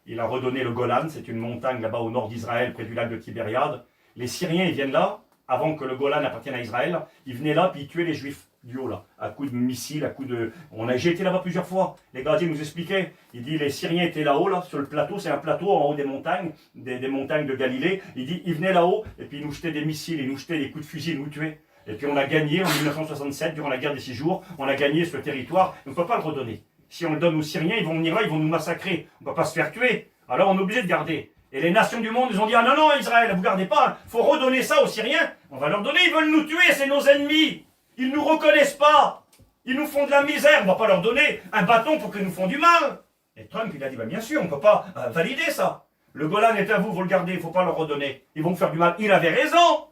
Il a redonné le Golan, c'est une montagne là-bas au nord d'Israël, près du lac de Tibériade. Les Syriens, ils viennent là, avant que le Golan appartienne à Israël. Ils venaient là, puis ils tuaient les Juifs du haut, là, à coups de missiles, à coups de... J'ai été là-bas plusieurs fois. Les gardiens nous expliquaient. Il dit, les Syriens étaient là-haut, là, sur le plateau. C'est un plateau en haut des montagnes, des montagnes de Galilée. Il dit, ils venaient là-haut, et puis ils nous jetaient des missiles, ils nous jetaient des coups de fusil, ils nous tuaient. Et puis on a gagné en 1967, durant la guerre des 6 jours, on a gagné ce territoire. On ne peut pas le redonner. Si on le donne aux Syriens, ils vont venir là, ils vont nous massacrer. On ne peut pas se faire tuer. Alors on est obligé de garder. Et les nations du monde nous ont dit, ah non, non, Israël, vous gardez pas, il faut redonner ça aux Syriens. On va leur donner, ils veulent nous tuer, c'est nos ennemis. Ils ne nous reconnaissent pas. Ils nous font de la misère, on ne va pas leur donner un bâton pour qu'ils nous font du mal. Et Trump, il a dit, bah, bien sûr, on ne peut pas valider ça. Le Golan est à vous, vous le gardez, il ne faut pas leur redonner. Ils vont vous faire du mal. Il avait raison.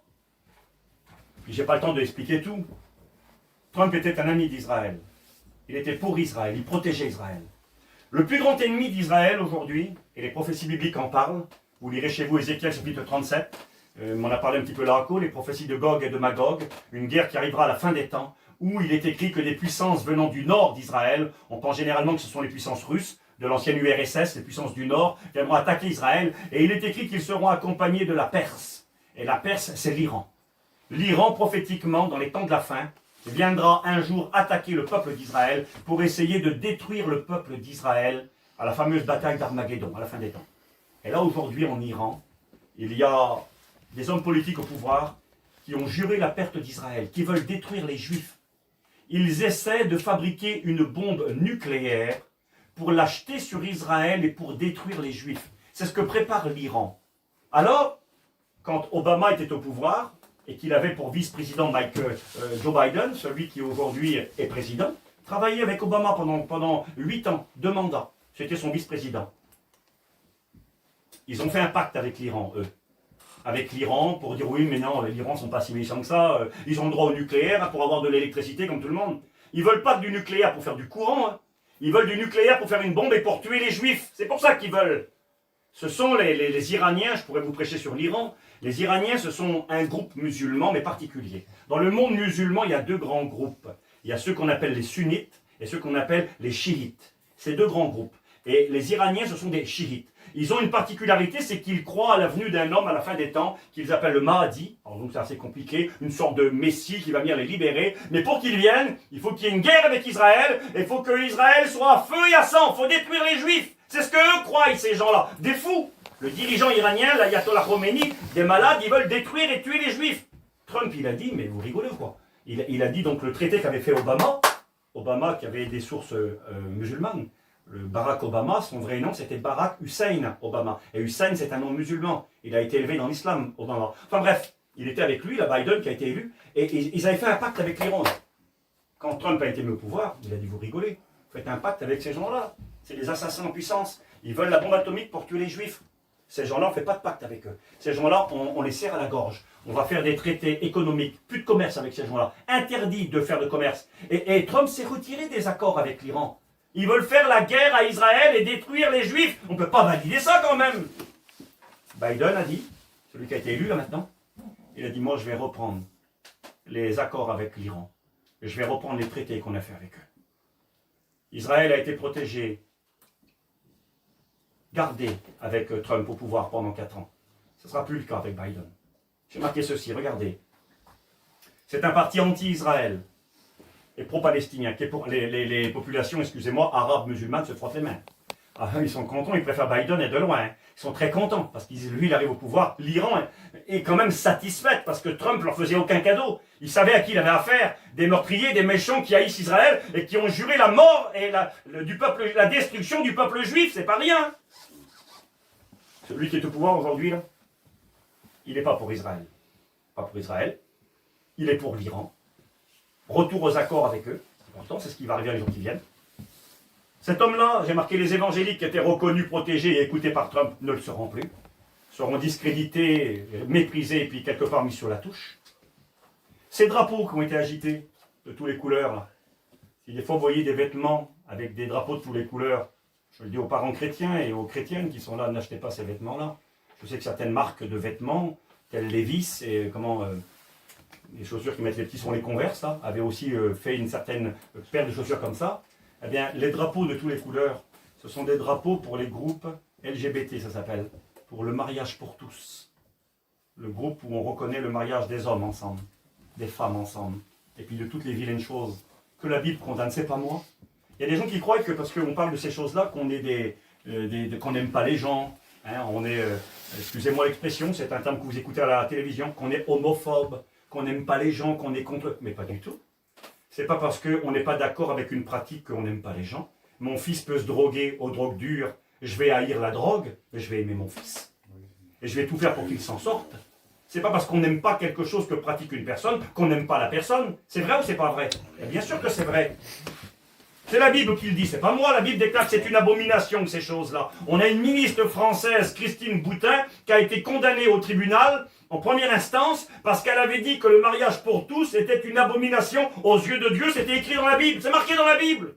Puis j'ai pas le temps de expliquer tout. Trump était un ami d'Israël. Il était pour Israël, il protégeait Israël. Le plus grand ennemi d'Israël aujourd'hui, et les prophéties bibliques en parlent, vous lirez chez vous Ézéchiel chapitre 37, on en a parlé un petit peu là, les prophéties de Gog et de Magog, une guerre qui arrivera à la fin des temps, où il est écrit que des puissances venant du nord d'Israël, on pense généralement que ce sont les puissances russes, de l'ancienne URSS, les puissances du nord, viendront attaquer Israël, et il est écrit qu'ils seront accompagnés de la Perse. Et la Perse, c'est l'Iran. L'Iran, prophétiquement, dans les temps de la fin, viendra un jour attaquer le peuple d'Israël pour essayer de détruire le peuple d'Israël à la fameuse bataille d'Armageddon, à la fin des temps. Et là, aujourd'hui, en Iran, il y a des hommes politiques au pouvoir qui ont juré la perte d'Israël, qui veulent détruire les Juifs. Ils essaient de fabriquer une bombe nucléaire pour l'acheter sur Israël et pour détruire les Juifs. C'est ce que prépare l'Iran. Alors, quand Obama était au pouvoir, et qu'il avait pour vice-président Joe Biden, celui qui aujourd'hui est président, travaillait avec Obama pendant 8 ans, 2 mandats. C'était son vice-président. Ils ont fait un pacte avec l'Iran, eux. Avec l'Iran, pour dire oui, mais non, les Irans ne sont pas si méchants que ça, ils ont le droit au nucléaire pour avoir de l'électricité comme tout le monde. Ils ne veulent pas du nucléaire pour faire du courant, hein. Ils veulent du nucléaire pour faire une bombe et pour tuer les Juifs. C'est pour ça qu'ils veulent. Ce sont les Iraniens, je pourrais vous prêcher sur l'Iran. Les Iraniens, ce sont un groupe musulman, mais particulier. Dans le monde musulman, il y a 2 grands groupes. Il y a ceux qu'on appelle les sunnites et ceux qu'on appelle les chiites. Ces 2 grands groupes. Et les Iraniens, ce sont des chiites. Ils ont une particularité, c'est qu'ils croient à la venue d'un homme à la fin des temps, qu'ils appellent le Mahdi. Alors donc c'est assez compliqué, une sorte de messie qui va venir les libérer. Mais pour qu'il vienne, il faut qu'il y ait une guerre avec Israël, et il faut que Israël soit à feu et à sang. Il faut détruire les Juifs. C'est ce qu'eux croient, ces gens-là. Des fous. Le dirigeant iranien, l'ayatollah Khomeini, des malades, ils veulent détruire et tuer les Juifs. Trump, il a dit, mais vous rigolez ou quoi? Il a dit donc le traité qu'avait fait Obama qui avait des sources musulmanes. Le Barack Obama, son vrai nom, c'était Barack Hussein Obama. Et Hussein, c'est un nom musulman. Il a été élevé dans l'islam, Obama. Enfin bref, il était avec lui, la Biden, qui a été élu, et ils avaient fait un pacte avec l'Iran. Quand Trump a été mis au pouvoir, il a dit, vous rigolez, faites un pacte avec ces gens-là. C'est des assassins en puissance. Ils veulent la bombe atomique pour tuer les Juifs. Ces gens-là, on ne fait pas de pacte avec eux. Ces gens-là, on les serre à la gorge. On va faire des traités économiques, plus de commerce avec ces gens-là. Interdit de faire de commerce. Et Trump s'est retiré des accords avec l'Iran. Ils veulent faire la guerre à Israël et détruire les Juifs. On ne peut pas valider ça quand même. Biden a dit, celui qui a été élu là maintenant, il a dit, moi je vais reprendre les accords avec l'Iran. Et je vais reprendre les traités qu'on a fait avec eux. Israël a été protégé, gardé avec Trump au pouvoir pendant 4 ans. Ce ne sera plus le cas avec Biden. J'ai marqué ceci, regardez. C'est un parti anti-Israël et pro-palestinien, qui est pour les populations, excusez-moi, arabes, musulmanes se frottent les mains. Ah, ils sont contents, ils préfèrent Biden et de loin. Hein. Ils sont très contents parce qu'ils lui, il arrive au pouvoir. L'Iran est quand même satisfaite parce que Trump leur faisait aucun cadeau. Il savait à qui il avait affaire. Des meurtriers, des méchants qui haïssent Israël et qui ont juré la mort et la destruction du peuple juif. C'est pas rien. Celui qui est au pouvoir aujourd'hui, là, il n'est pas pour Israël. Pas pour Israël. Il est pour l'Iran. Retour aux accords avec eux. C'est important, c'est ce qui va arriver les jours qui viennent. Cet homme-là, j'ai marqué les évangéliques qui étaient reconnus, protégés et écoutés par Trump, ne le seront plus. Seront discrédités, méprisés et puis quelque part mis sur la touche. Ces drapeaux qui ont été agités de toutes les couleurs, là. Si des fois vous voyez des vêtements avec des drapeaux de toutes les couleurs, je le dis aux parents chrétiens et aux chrétiennes qui sont là, n'achetez pas ces vêtements-là. Je sais que certaines marques de vêtements, telles Levi's et les chaussures qui mettent les petits sont les Converse, là, avaient aussi fait une certaine paire de chaussures comme ça. Eh bien, les drapeaux de toutes les couleurs, ce sont des drapeaux pour les groupes LGBT, ça s'appelle, pour le mariage pour tous. Le groupe où on reconnaît le mariage des hommes ensemble, des femmes ensemble, et puis de toutes les vilaines choses que la Bible condamne, c'est pas moi. Il y a des gens qui croient que parce qu'on parle de ces choses-là, qu'on est qu'on n'aime pas les gens, hein, on est, excusez-moi l'expression, c'est un terme que vous écoutez à la télévision, qu'on est homophobe, qu'on n'aime pas les gens, qu'on est contre... Mais pas du tout. C'est pas parce qu'on n'est pas d'accord avec une pratique qu'on n'aime pas les gens. Mon fils peut se droguer aux drogues dures, je vais haïr la drogue, mais je vais aimer mon fils. Et je vais tout faire pour qu'il s'en sorte. C'est pas parce qu'on n'aime pas quelque chose que pratique une personne qu'on n'aime pas la personne. C'est vrai ou c'est pas vrai? Et bien sûr que c'est vrai. C'est la Bible qui le dit, c'est pas moi. La Bible déclare que c'est une abomination, ces choses-là. On a une ministre française, Christine Boutin, qui a été condamnée au tribunal en première instance parce qu'elle avait dit que le mariage pour tous était une abomination aux yeux de Dieu. C'était écrit dans la Bible, c'est marqué dans la Bible.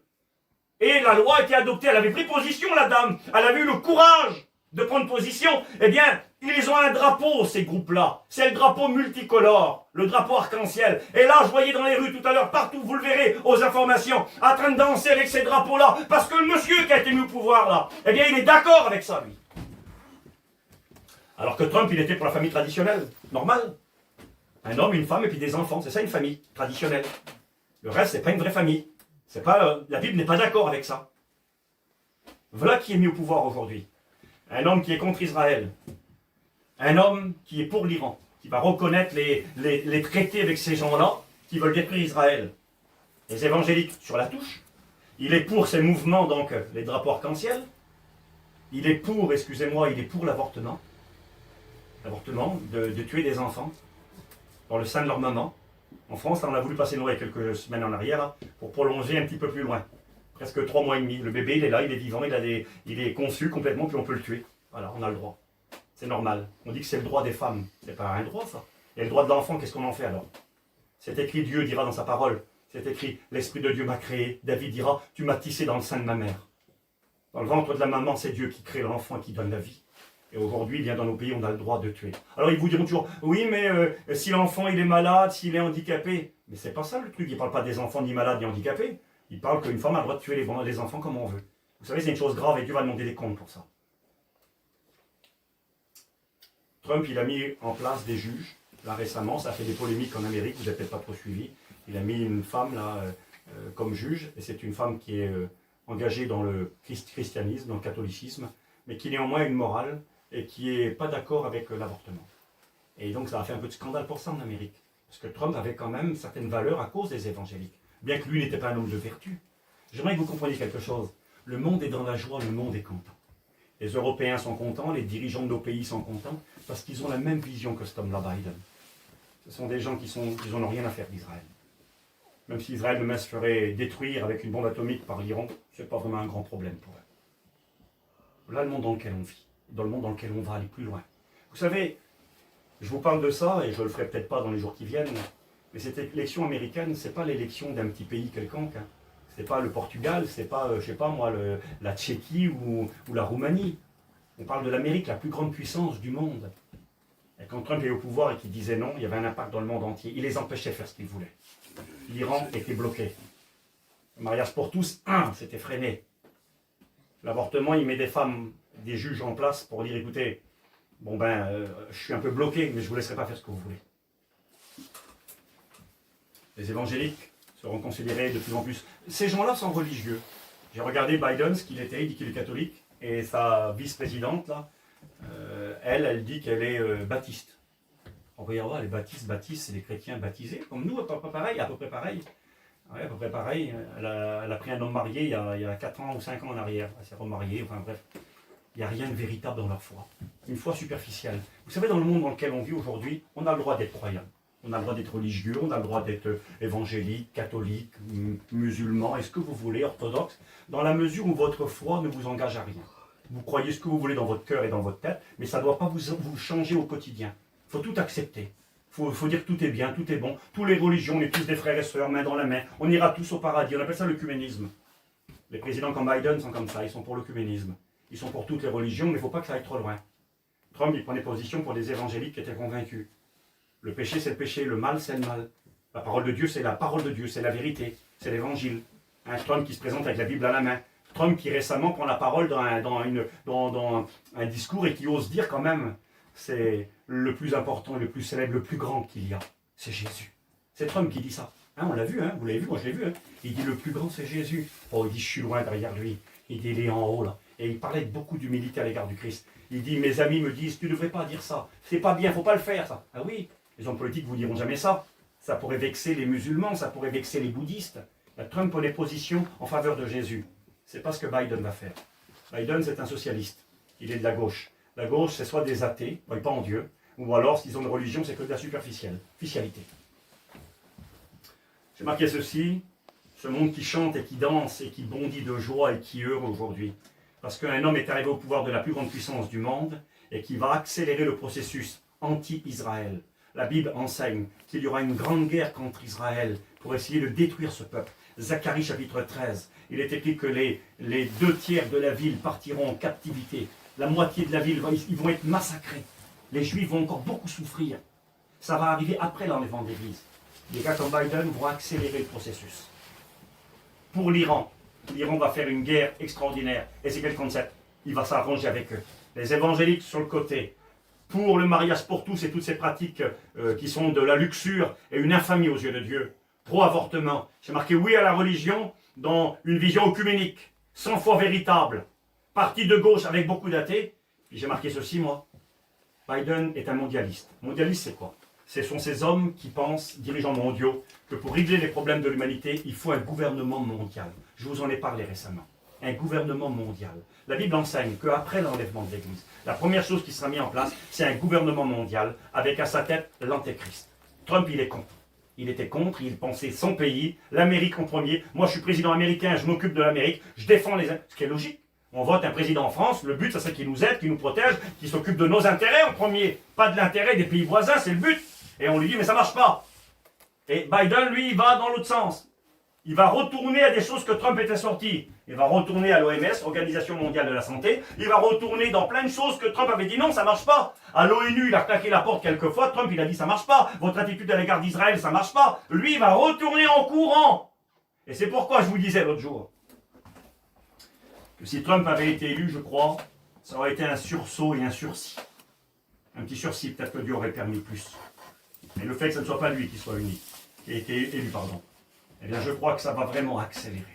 Et la loi a été adoptée, elle avait pris position, la dame. Elle avait eu le courage de prendre position. Eh bien, ils ont un drapeau, ces groupes-là. C'est le drapeau multicolore, le drapeau arc-en-ciel. Et là, je voyais dans les rues tout à l'heure, partout, vous le verrez, aux informations, en train de danser avec ces drapeaux-là. Parce que le monsieur qui a été mis au pouvoir, là, eh bien, il est d'accord avec ça, lui. Alors que Trump, il était pour la famille traditionnelle, normale. Un homme, une femme et puis des enfants. C'est ça une famille traditionnelle. Le reste, c'est pas une vraie famille. C'est pas, la Bible n'est pas d'accord avec ça. Voilà qui est mis au pouvoir aujourd'hui. Un homme qui est contre Israël. Un homme qui est pour l'Iran. Qui va reconnaître les traités avec ces gens-là qui veulent détruire Israël. Les évangéliques sur la touche. Il est pour ces mouvements, donc les drapeaux arc-en-ciel. Il est pour, excusez-moi, il est pour l'avortement. L'avortement, de tuer des enfants dans le sein de leur maman. En France, là, on a voulu passer Noël quelques semaines en arrière là, pour prolonger un petit peu plus loin. Presque 3 mois et demi. Le bébé, il est là, il est vivant, il est conçu complètement, puis on peut le tuer. Voilà, on a le droit. C'est normal. On dit que c'est le droit des femmes. C'est pas un droit, ça. Et le droit de l'enfant, qu'est-ce qu'on en fait alors? C'est écrit, Dieu dira dans sa parole. C'est écrit, l'Esprit de Dieu m'a créé. David dira, tu m'as tissé dans le sein de ma mère. Dans le ventre de la maman, c'est Dieu qui crée l'enfant et qui donne la vie. Et aujourd'hui, il vient dans nos pays, on a le droit de tuer. Alors ils vous diront toujours, oui, mais si l'enfant il est malade, s'il est handicapé. Mais c'est pas ça le truc, il ne parle pas des enfants ni malades ni handicapés. Il parle qu'une femme a le droit de tuer les enfants comme on veut. Vous savez, c'est une chose grave et Dieu va demander des comptes pour ça. Trump, il a mis en place des juges, là récemment, ça a fait des polémiques en Amérique, vous n'avez peut-être pas trop suivi. Il a mis une femme là comme juge, et c'est une femme qui est engagée dans le christianisme, dans le catholicisme, mais qui néanmoins a une morale, et qui n'est pas d'accord avec l'avortement. Et donc ça a fait un peu de scandale pour ça en Amérique. Parce que Trump avait quand même certaines valeurs à cause des évangéliques. Bien que lui n'était pas un homme de vertu. J'aimerais que vous compreniez quelque chose. Le monde est dans la joie, le monde est content. Les Européens sont contents, les dirigeants de nos pays sont contents, parce qu'ils ont la même vision que cet homme-là, Biden. Ce sont des gens qui n'ont rien à faire d'Israël. Même si Israël demain se ferait détruire avec une bombe atomique par l'Iran, ce n'est pas vraiment un grand problème pour eux. Voilà le monde dans lequel on vit. Dans le monde dans lequel on va aller plus loin. Vous savez, je vous parle de ça, et je ne le ferai peut-être pas dans les jours qui viennent, mais cette élection américaine, ce n'est pas l'élection d'un petit pays quelconque. Hein. Ce n'est pas le Portugal, ce n'est pas, je sais pas moi, la Tchéquie ou la Roumanie. On parle de l'Amérique, la plus grande puissance du monde. Et quand Trump est au pouvoir et qu'il disait non, il y avait un impact dans le monde entier. Il les empêchait de faire ce qu'ils voulaient. L'Iran était bloqué. Le mariage pour tous, c'était freiné. L'avortement, il met des femmes, des juges en place pour dire, écoutez, bon je suis un peu bloqué, mais je ne vous laisserai pas faire ce que vous voulez. Les évangéliques seront considérés de plus en plus. Ces gens-là sont religieux. J'ai regardé Biden, ce qu'il était, il dit qu'il est catholique, et sa vice-présidente, là, Elle dit qu'elle est baptiste. On va y avoir les baptistes, c'est les chrétiens baptisés, comme nous, à peu près pareil, à peu près pareil. Ouais, à peu près pareil. Elle a pris un homme marié il y a 4 ans ou 5 ans en arrière. Elle s'est remariée, enfin bref. Il n'y a rien de véritable dans leur foi. Une foi superficielle. Vous savez, dans le monde dans lequel on vit aujourd'hui, on a le droit d'être croyant. On a le droit d'être religieux, on a le droit d'être évangélique, catholique, musulman, est-ce que vous voulez, orthodoxe, dans la mesure où votre foi ne vous engage à rien. Vous croyez ce que vous voulez dans votre cœur et dans votre tête, mais ça ne doit pas vous changer au quotidien. Il faut tout accepter. Il faut dire que tout est bien, tout est bon. Toutes les religions, on est tous des frères et sœurs, main dans la main. On ira tous au paradis. On appelle ça l'œcuménisme. Les présidents comme Biden sont comme ça, ils sont pour l'œcuménisme. Ils sont pour toutes les religions, mais il ne faut pas que ça aille trop loin. Trump, il prenait position pour des évangéliques qui étaient convaincus. Le péché, c'est le péché, le mal, c'est le mal. La parole de Dieu, c'est la parole de Dieu, c'est la vérité, c'est l'évangile. Un Trump qui se présente avec la Bible à la main. Trump qui récemment prend la parole dans un discours et qui ose dire quand même, c'est le plus important et le plus célèbre, le plus grand qu'il y a, c'est Jésus. C'est Trump qui dit ça. Hein, on l'a vu, hein, vous l'avez vu, moi je l'ai vu. Hein. Il dit le plus grand, c'est Jésus. Oh, il dit, je suis loin derrière lui. Il dit, il est en haut là. Et il parlait avec beaucoup d'humilité à l'égard du Christ. Il dit, mes amis me disent, tu ne devrais pas dire ça. C'est pas bien, il ne faut pas le faire ça. Ah oui, les hommes politiques vous diront jamais ça. Ça pourrait vexer les musulmans, ça pourrait vexer les bouddhistes. La Trump prenait position en faveur de Jésus. C'est pas ce que Biden va faire. Biden, c'est un socialiste. Il est de la gauche. La gauche, c'est soit des athées, ils ne croient pas en Dieu, ou alors, s'ils ont une religion, c'est que de la superficialité. J'ai marqué ceci, ce monde qui chante et qui danse et qui bondit de joie et qui heure aujourd'hui. Parce qu'un homme est arrivé au pouvoir de la plus grande puissance du monde et qui va accélérer le processus anti-Israël. La Bible enseigne qu'il y aura une grande guerre contre Israël pour essayer de détruire ce peuple. Zacharie chapitre 13, il est écrit que les 2/3 de la ville partiront en captivité. La moitié de la ville, ils vont être massacrés. Les Juifs vont encore beaucoup souffrir. Ça va arriver après l'enlèvement d'église. Les gars comme Biden vont accélérer le processus. Pour l'Iran va faire une guerre extraordinaire. Et c'est quel concept? Il va s'arranger avec eux. Les évangéliques sur le côté. Pour le mariage pour tous et toutes ces pratiques qui sont de la luxure et une infamie aux yeux de Dieu. Pro-avortement. J'ai marqué oui à la religion dans une vision œcuménique, sans foi véritable. Parti de gauche avec beaucoup d'athées. Puis j'ai marqué ceci, moi. Biden est un mondialiste. Mondialiste, c'est quoi? Ce sont ces hommes qui pensent, dirigeants mondiaux, que pour régler les problèmes de l'humanité, il faut un gouvernement mondial. Je vous en ai parlé récemment. Un gouvernement mondial. La Bible enseigne qu'après l'enlèvement de l'Église, la première chose qui sera mise en place, c'est un gouvernement mondial avec à sa tête l'Antéchrist. Trump, il est contre. Il était contre, il pensait son pays, l'Amérique en premier. Moi, je suis président américain, je m'occupe de l'Amérique, je défends les... Ce qui est logique. On vote un président en France, le but, ça serait qu'il nous aide, qu'il nous protège, qu'il s'occupe de nos intérêts en premier, pas de l'intérêt des pays voisins, c'est le but. Et on lui dit, mais ça ne marche pas. Et Biden, lui, il va dans l'autre sens. Il va retourner à des choses que Trump était sorti. Il va retourner à l'OMS, Organisation mondiale de la santé. Il va retourner dans plein de choses que Trump avait dit non, ça ne marche pas. À l'ONU, il a claqué la porte quelques fois. Trump, il a dit ça ne marche pas. Votre attitude à l'égard d'Israël, ça ne marche pas. Lui, il va retourner en courant. Et c'est pourquoi je vous disais l'autre jour que si Trump avait été élu, je crois, ça aurait été un sursaut et un sursis. Un petit sursis, peut-être que Dieu aurait permis plus. Mais le fait que ce ne soit pas lui qui soit unique, qui a été élu, eh bien je crois que ça va vraiment accélérer.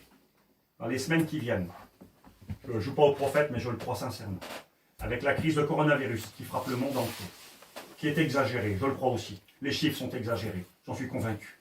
Dans les semaines qui viennent, je ne joue pas au prophète, mais je le crois sincèrement. Avec la crise de coronavirus qui frappe le monde entier, qui est exagérée, je le crois aussi. Les chiffres sont exagérés, j'en suis convaincu.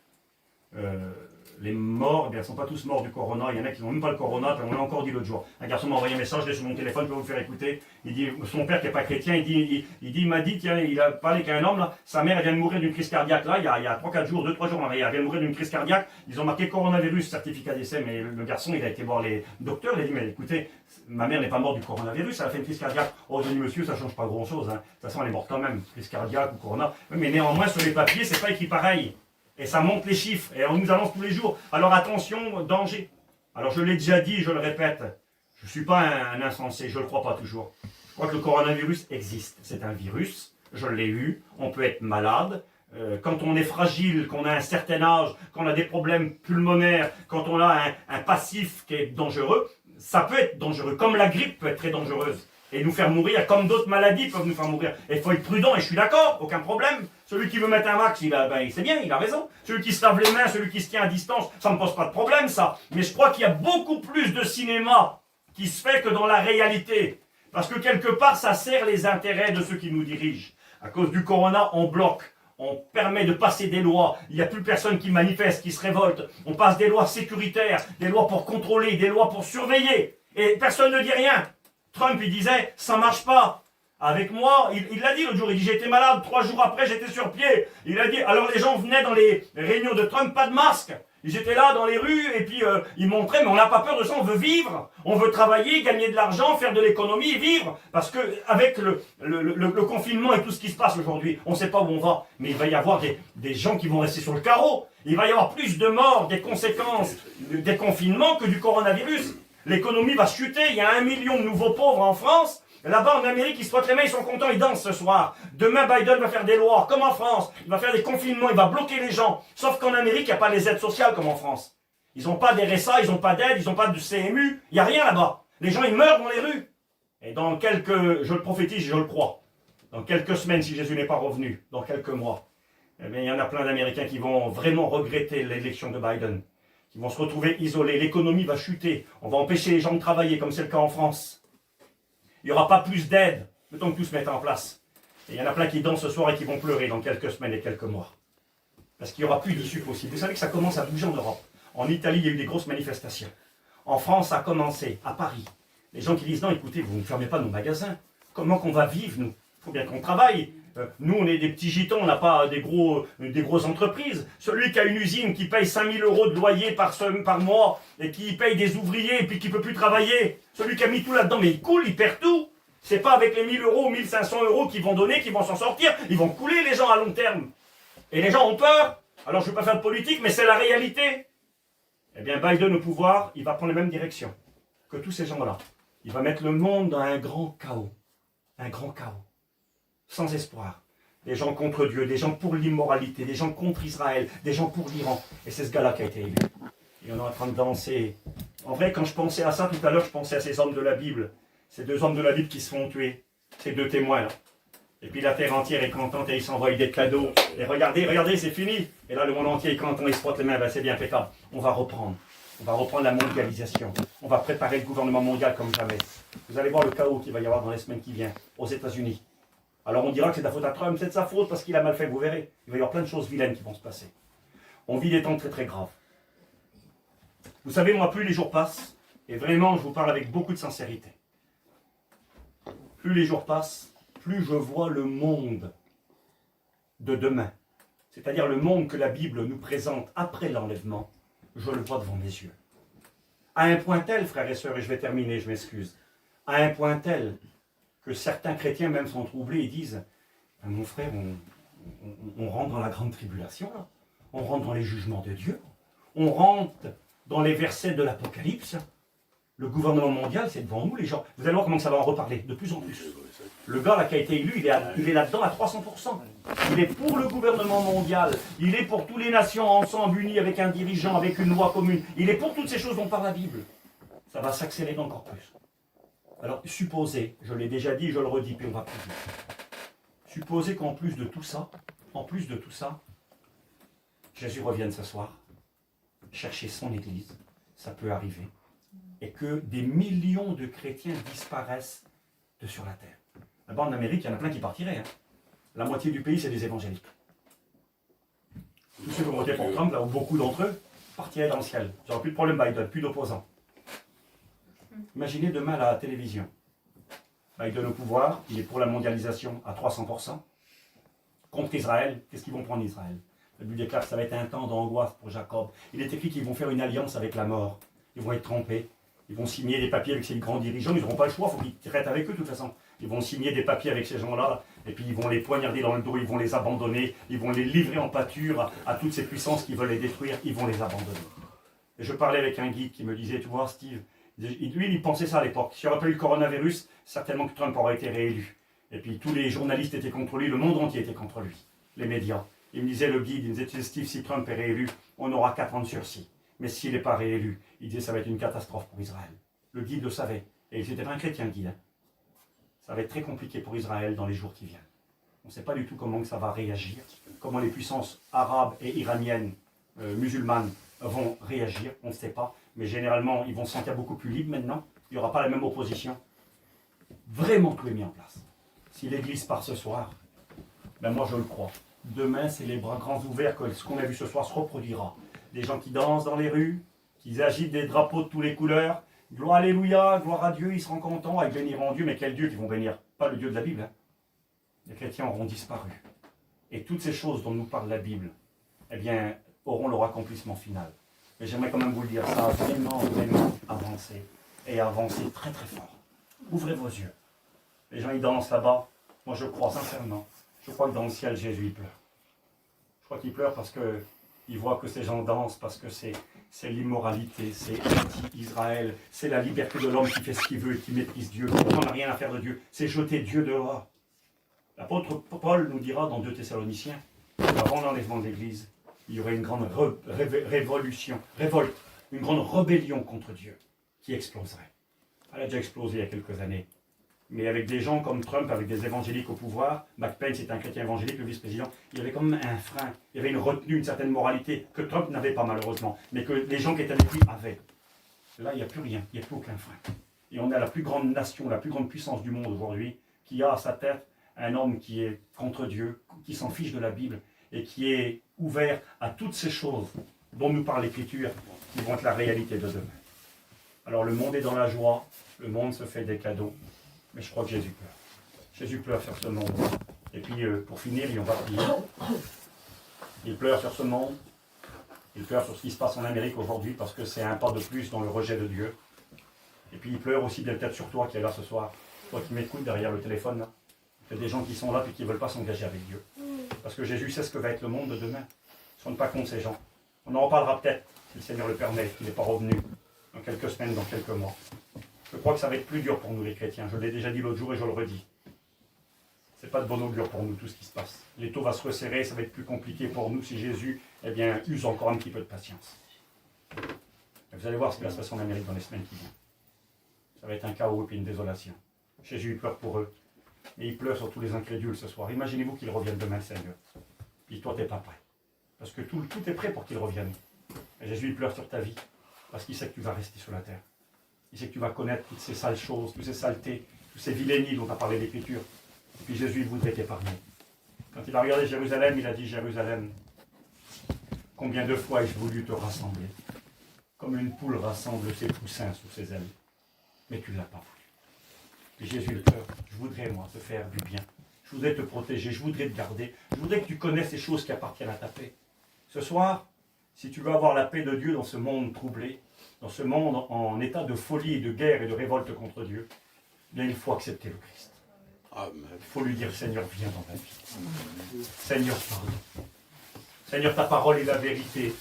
Les morts, eh ne sont pas tous morts du corona. Il y en a qui n'ont même pas le corona, on l'a encore dit l'autre jour. Un garçon m'a envoyé un message, je l'ai sur mon téléphone, je peux vous le faire écouter. Il dit, son père qui n'est pas chrétien, il m'a dit, tiens, il a parlé qu'un homme, là, sa mère elle vient de mourir d'une crise cardiaque, là, il y a 3-4 jours, 2-3 jours, elle vient de mourir d'une crise cardiaque. Ils ont marqué coronavirus, certificat d'essai, mais le garçon, il a été voir les docteurs, il a dit, mais écoutez, ma mère n'est pas morte du coronavirus, elle a fait une crise cardiaque. Oh, j'ai dit, monsieur, ça ne change pas grand-chose, hein. De toute façon, elle est morte quand même, crise cardiaque ou corona. Mais néanmoins, sur les papiers, c'est pas écrit pareil. Et ça monte les chiffres, et on nous annonce tous les jours. Alors attention, danger. Alors je l'ai déjà dit, je le répète, je ne suis pas un insensé, je ne le crois pas toujours. Je crois que le coronavirus existe. C'est un virus, je l'ai eu, on peut être malade. Quand on est fragile, qu'on a un certain âge, qu'on a des problèmes pulmonaires, quand on a un passif qui est dangereux, ça peut être dangereux. Comme la grippe peut être très dangereuse. Et nous faire mourir, comme d'autres maladies peuvent nous faire mourir. Et il faut être prudent, et je suis d'accord, aucun problème. Celui qui veut mettre un vax, c'est bien, il a raison. Celui qui se lave les mains, celui qui se tient à distance, ça ne me pose pas de problème, ça. Mais je crois qu'il y a beaucoup plus de cinéma qui se fait que dans la réalité. Parce que quelque part, ça sert les intérêts de ceux qui nous dirigent. À cause du corona, on bloque. On permet de passer des lois. Il n'y a plus personne qui manifeste, qui se révolte. On passe des lois sécuritaires, des lois pour contrôler, des lois pour surveiller. Et personne ne dit rien. Trump, il disait, ça marche pas. Avec moi, il l'a dit l'autre jour, il dit, j'étais malade, 3 jours après, j'étais sur pied. Il a dit, alors les gens venaient dans les réunions de Trump, pas de masque. Ils étaient là dans les rues et puis ils montraient, mais on n'a pas peur de ça, on veut vivre. On veut travailler, gagner de l'argent, faire de l'économie et vivre. Parce que avec le confinement et tout ce qui se passe aujourd'hui, on ne sait pas où on va. Mais il va y avoir des gens qui vont rester sur le carreau. Il va y avoir plus de morts, des conséquences des confinements que du coronavirus. L'économie va chuter, il y a 1 million de nouveaux pauvres en France. Là-bas en Amérique, ils se frottent les mains, ils sont contents, ils dansent ce soir. Demain, Biden va faire des lois, comme en France. Il va faire des confinements, il va bloquer les gens. Sauf qu'en Amérique, il n'y a pas les aides sociales comme en France. Ils n'ont pas des RSA, ils n'ont pas d'aide, ils n'ont pas de CMU. Il n'y a rien là-bas. Les gens, ils meurent dans les rues. Et dans je le prophétise, je le crois. Dans quelques semaines, si Jésus n'est pas revenu, dans quelques mois, eh bien, il y en a plein d'Américains qui vont vraiment regretter l'élection de Biden. Qui vont se retrouver isolés. L'économie va chuter. On va empêcher les gens de travailler, comme c'est le cas en France. Il n'y aura pas plus d'aide, le temps que tout se mette en place. Et il y en a plein qui dansent ce soir et qui vont pleurer dans quelques semaines et quelques mois. Parce qu'il n'y aura plus d'issue possible. Vous savez que ça commence à bouger en Europe. En Italie, il y a eu des grosses manifestations. En France, ça a commencé, à Paris. Les gens qui disent, non, écoutez, vous ne fermez pas nos magasins. Comment qu'on va vivre, nous? Il faut bien qu'on travaille. Nous, on est des petits gitans, on n'a pas des grosses entreprises. Celui qui a une usine qui paye 5 000 € de loyer par mois et qui paye des ouvriers et puis qui ne peut plus travailler, celui qui a mis tout là-dedans, mais il coule, il perd tout. C'est pas avec les 1 000 € ou 1 500 € qu'ils vont donner, qu'ils vont s'en sortir. Ils vont couler les gens à long terme. Et les gens ont peur. Alors je ne veux pas faire de politique, mais c'est la réalité. Eh bien, Biden au pouvoir, il va prendre la même direction que tous ces gens-là. Il va mettre le monde dans un grand chaos. Un grand chaos. Sans espoir. Des gens contre Dieu, des gens pour l'immoralité, des gens contre Israël, des gens pour l'Iran. Et c'est ce gars-là qui a été élu. Et on est en train de danser. En vrai, quand je pensais à ça tout à l'heure, je pensais à ces hommes de la Bible. Ces 2 hommes de la Bible qui se font tuer. Ces 2 témoins-là. Et puis la terre entière est contente et ils s'envoient des cadeaux. Et regardez, c'est fini. Et là, le monde entier est content, il se frotte les mains. Ben, c'est bien impeccable. On va reprendre. On va reprendre la mondialisation. On va préparer le gouvernement mondial comme jamais. Vous allez voir le chaos qu'il va y avoir dans les semaines qui viennent aux États-Unis. Alors on dira que c'est de la faute à Trump, c'est de sa faute parce qu'il a mal fait, vous verrez. Il va y avoir plein de choses vilaines qui vont se passer. On vit des temps très très graves. Vous savez, moi, plus les jours passent, et vraiment, je vous parle avec beaucoup de sincérité. Plus les jours passent, plus je vois le monde de demain. C'est-à-dire le monde que la Bible nous présente après l'enlèvement, je le vois devant mes yeux. À un point tel, frères et sœurs, et je vais terminer, je m'excuse, à un point tel que certains chrétiens même sont troublés et disent « Mon frère, on rentre dans la grande tribulation, là. On rentre dans les jugements de Dieu, on rentre dans les versets de l'Apocalypse. Le gouvernement mondial, c'est devant nous, les gens. Vous allez voir comment ça va en reparler, de plus en plus. Le gars là qui a été élu, il est là-dedans à 300%. Il est pour le gouvernement mondial, il est pour toutes les nations ensemble, unies avec un dirigeant, avec une loi commune. Il est pour toutes ces choses dont parle la Bible. Ça va s'accélérer encore plus. Alors, supposez, je l'ai déjà dit, je le redis, puis on va plus vite. Supposez qu'en plus de tout ça, Jésus revienne ce soir, chercher son Église, ça peut arriver, et que des millions de chrétiens disparaissent de sur la terre. Là-bas en Amérique, il y en a plein qui partiraient. Hein. La moitié du pays, c'est des évangéliques. Tous ceux qui ont voté pour Trump, là, beaucoup d'entre eux, partiraient dans le ciel. Il n'y aura plus de problème Biden, plus d'opposants. Imaginez demain la télévision. Biden au pouvoir, il est pour la mondialisation à 300%. Contre Israël, qu'est-ce qu'ils vont prendre Israël? La Bible déclare que ça va être un temps d'angoisse pour Jacob. Il est écrit qu'ils vont faire une alliance avec la mort. Ils vont être trempés. Ils vont signer des papiers avec ces grands dirigeants. Ils n'auront pas le choix, il faut qu'ils traitent avec eux de toute façon. Ils vont signer des papiers avec ces gens-là, et puis ils vont les poignarder dans le dos, ils vont les abandonner, ils vont les livrer en pâture à toutes ces puissances qui veulent les détruire, ils vont les abandonner. Et je parlais avec un guide qui me disait, tu vois Steve, lui il pensait ça à l'époque, s'il n'y aurait pas eu le coronavirus, certainement que Trump aurait été réélu. Et puis tous les journalistes étaient contre lui, le monde entier était contre lui, les médias. Il me disait le guide, il me disait, Steve, si Trump est réélu, on aura 4 ans de sursis. Mais s'il n'est pas réélu, il disait, ça va être une catastrophe pour Israël. Le guide le savait. Et il n'était pas un chrétien, le guide. Hein. Ça va être très compliqué pour Israël dans les jours qui viennent. On ne sait pas du tout comment ça va réagir, comment les puissances arabes et iraniennes, musulmanes, vont réagir, on ne sait pas. Mais généralement, ils vont se sentir beaucoup plus libres maintenant. Il n'y aura pas la même opposition. vraiment tout est mis en place. Si l'Église part ce soir, ben moi je le crois. Demain, c'est les bras grands ouverts que ce qu'on a vu ce soir se reproduira. Des gens qui dansent dans les rues, qui agitent des drapeaux de toutes les couleurs. Gloire, alléluia, gloire à Dieu, ils seront contents, ils béniront Dieu. Mais quel Dieu qu'ils vont bénir? Pas le Dieu de la Bible. Hein. Les chrétiens auront disparu. Et toutes ces choses dont nous parle la Bible, eh bien, auront leur accomplissement final. Mais j'aimerais quand même vous le dire, ça a vraiment, vraiment avancé. Et avancé très très fort. Ouvrez vos yeux. Les gens, ils dansent là-bas. Moi, je crois sincèrement. Je crois que dans le ciel, Jésus, il pleure. Je crois qu'il pleure parce qu'il voit que ces gens dansent, parce que c'est l'immoralité, c'est anti-Israël, c'est la liberté de l'homme qui fait ce qu'il veut et qui méprise Dieu. On n'a rien à faire de Dieu. C'est jeter Dieu dehors. L'apôtre Paul nous dira dans 2 Thessaloniciens, avant l'enlèvement de l'Église, il y aurait une grande révolte, une grande rébellion contre Dieu qui exploserait. Elle a déjà explosé il y a quelques années. Mais avec des gens comme Trump, avec des évangéliques au pouvoir, McPence est un chrétien évangélique, le vice-président, il y avait comme un frein, il y avait une retenue, une certaine moralité que Trump n'avait pas malheureusement, mais que les gens qui étaient avec lui avaient. Là, il n'y a plus rien, il n'y a plus aucun frein. Et on a la plus grande nation, la plus grande puissance du monde aujourd'hui, qui a à sa tête un homme qui est contre Dieu, qui s'en fiche de la Bible, et qui est ouvert à toutes ces choses dont nous parle l'Écriture, qui vont être la réalité de demain. Alors le monde est dans la joie, le monde se fait des cadeaux, mais je crois que Jésus pleure. Jésus pleure sur ce monde. Et puis pour finir, on va prier. Il pleure sur ce monde, il pleure sur ce qui se passe en Amérique aujourd'hui, parce que c'est un pas de plus dans le rejet de Dieu. Et puis il pleure aussi bien peut-être sur toi qui est là ce soir, toi qui m'écoutes derrière le téléphone, là. Il y a des gens qui sont là et qui ne veulent pas s'engager avec Dieu. Parce que Jésus sait ce que va être le monde de demain. Ils ne sont pas cons, ces gens. On en reparlera peut-être, si le Seigneur le permet, qu'il n'est pas revenu dans quelques semaines, dans quelques mois. Je crois que ça va être plus dur pour nous les chrétiens. Je l'ai déjà dit l'autre jour et je le redis. Ce n'est pas de bon augure pour nous tout ce qui se passe. L'étau va se resserrer, ça va être plus compliqué pour nous si Jésus, use encore un petit peu de patience. Et vous allez voir ce qui va se passer en Amérique dans les semaines qui viennent. Ça va être un chaos et puis une désolation. Jésus il pleure pour eux. Et il pleure sur tous les incrédules ce soir. Imaginez-vous qu'il revienne demain, le Seigneur. Puis toi, tu n'es pas prêt. Parce que tout est prêt pour qu'il revienne. Et Jésus, il pleure sur ta vie. Parce qu'il sait que tu vas rester sur la terre. Il sait que tu vas connaître toutes ces sales choses, toutes ces saletés, toutes ces vilainies dont a parlé l'Écriture. Et puis Jésus, il voudrait t'épargner. Quand il a regardé Jérusalem, il a dit, Jérusalem, combien de fois ai-je voulu te rassembler, comme une poule rassemble ses poussins sous ses ailes. Mais tu ne l'as pas voulu. Et Jésus le cœur, je voudrais, moi, te faire du bien. Je voudrais te protéger, je voudrais te garder. Je voudrais que tu connaisses les choses qui appartiennent à ta paix. Ce soir, si tu veux avoir la paix de Dieu dans ce monde troublé, dans ce monde en état de folie et de guerre et de révolte contre Dieu, bien il faut accepter le Christ. Il faut lui dire, Seigneur, viens dans ma vie. Seigneur, pardon. Seigneur, ta parole est la vérité.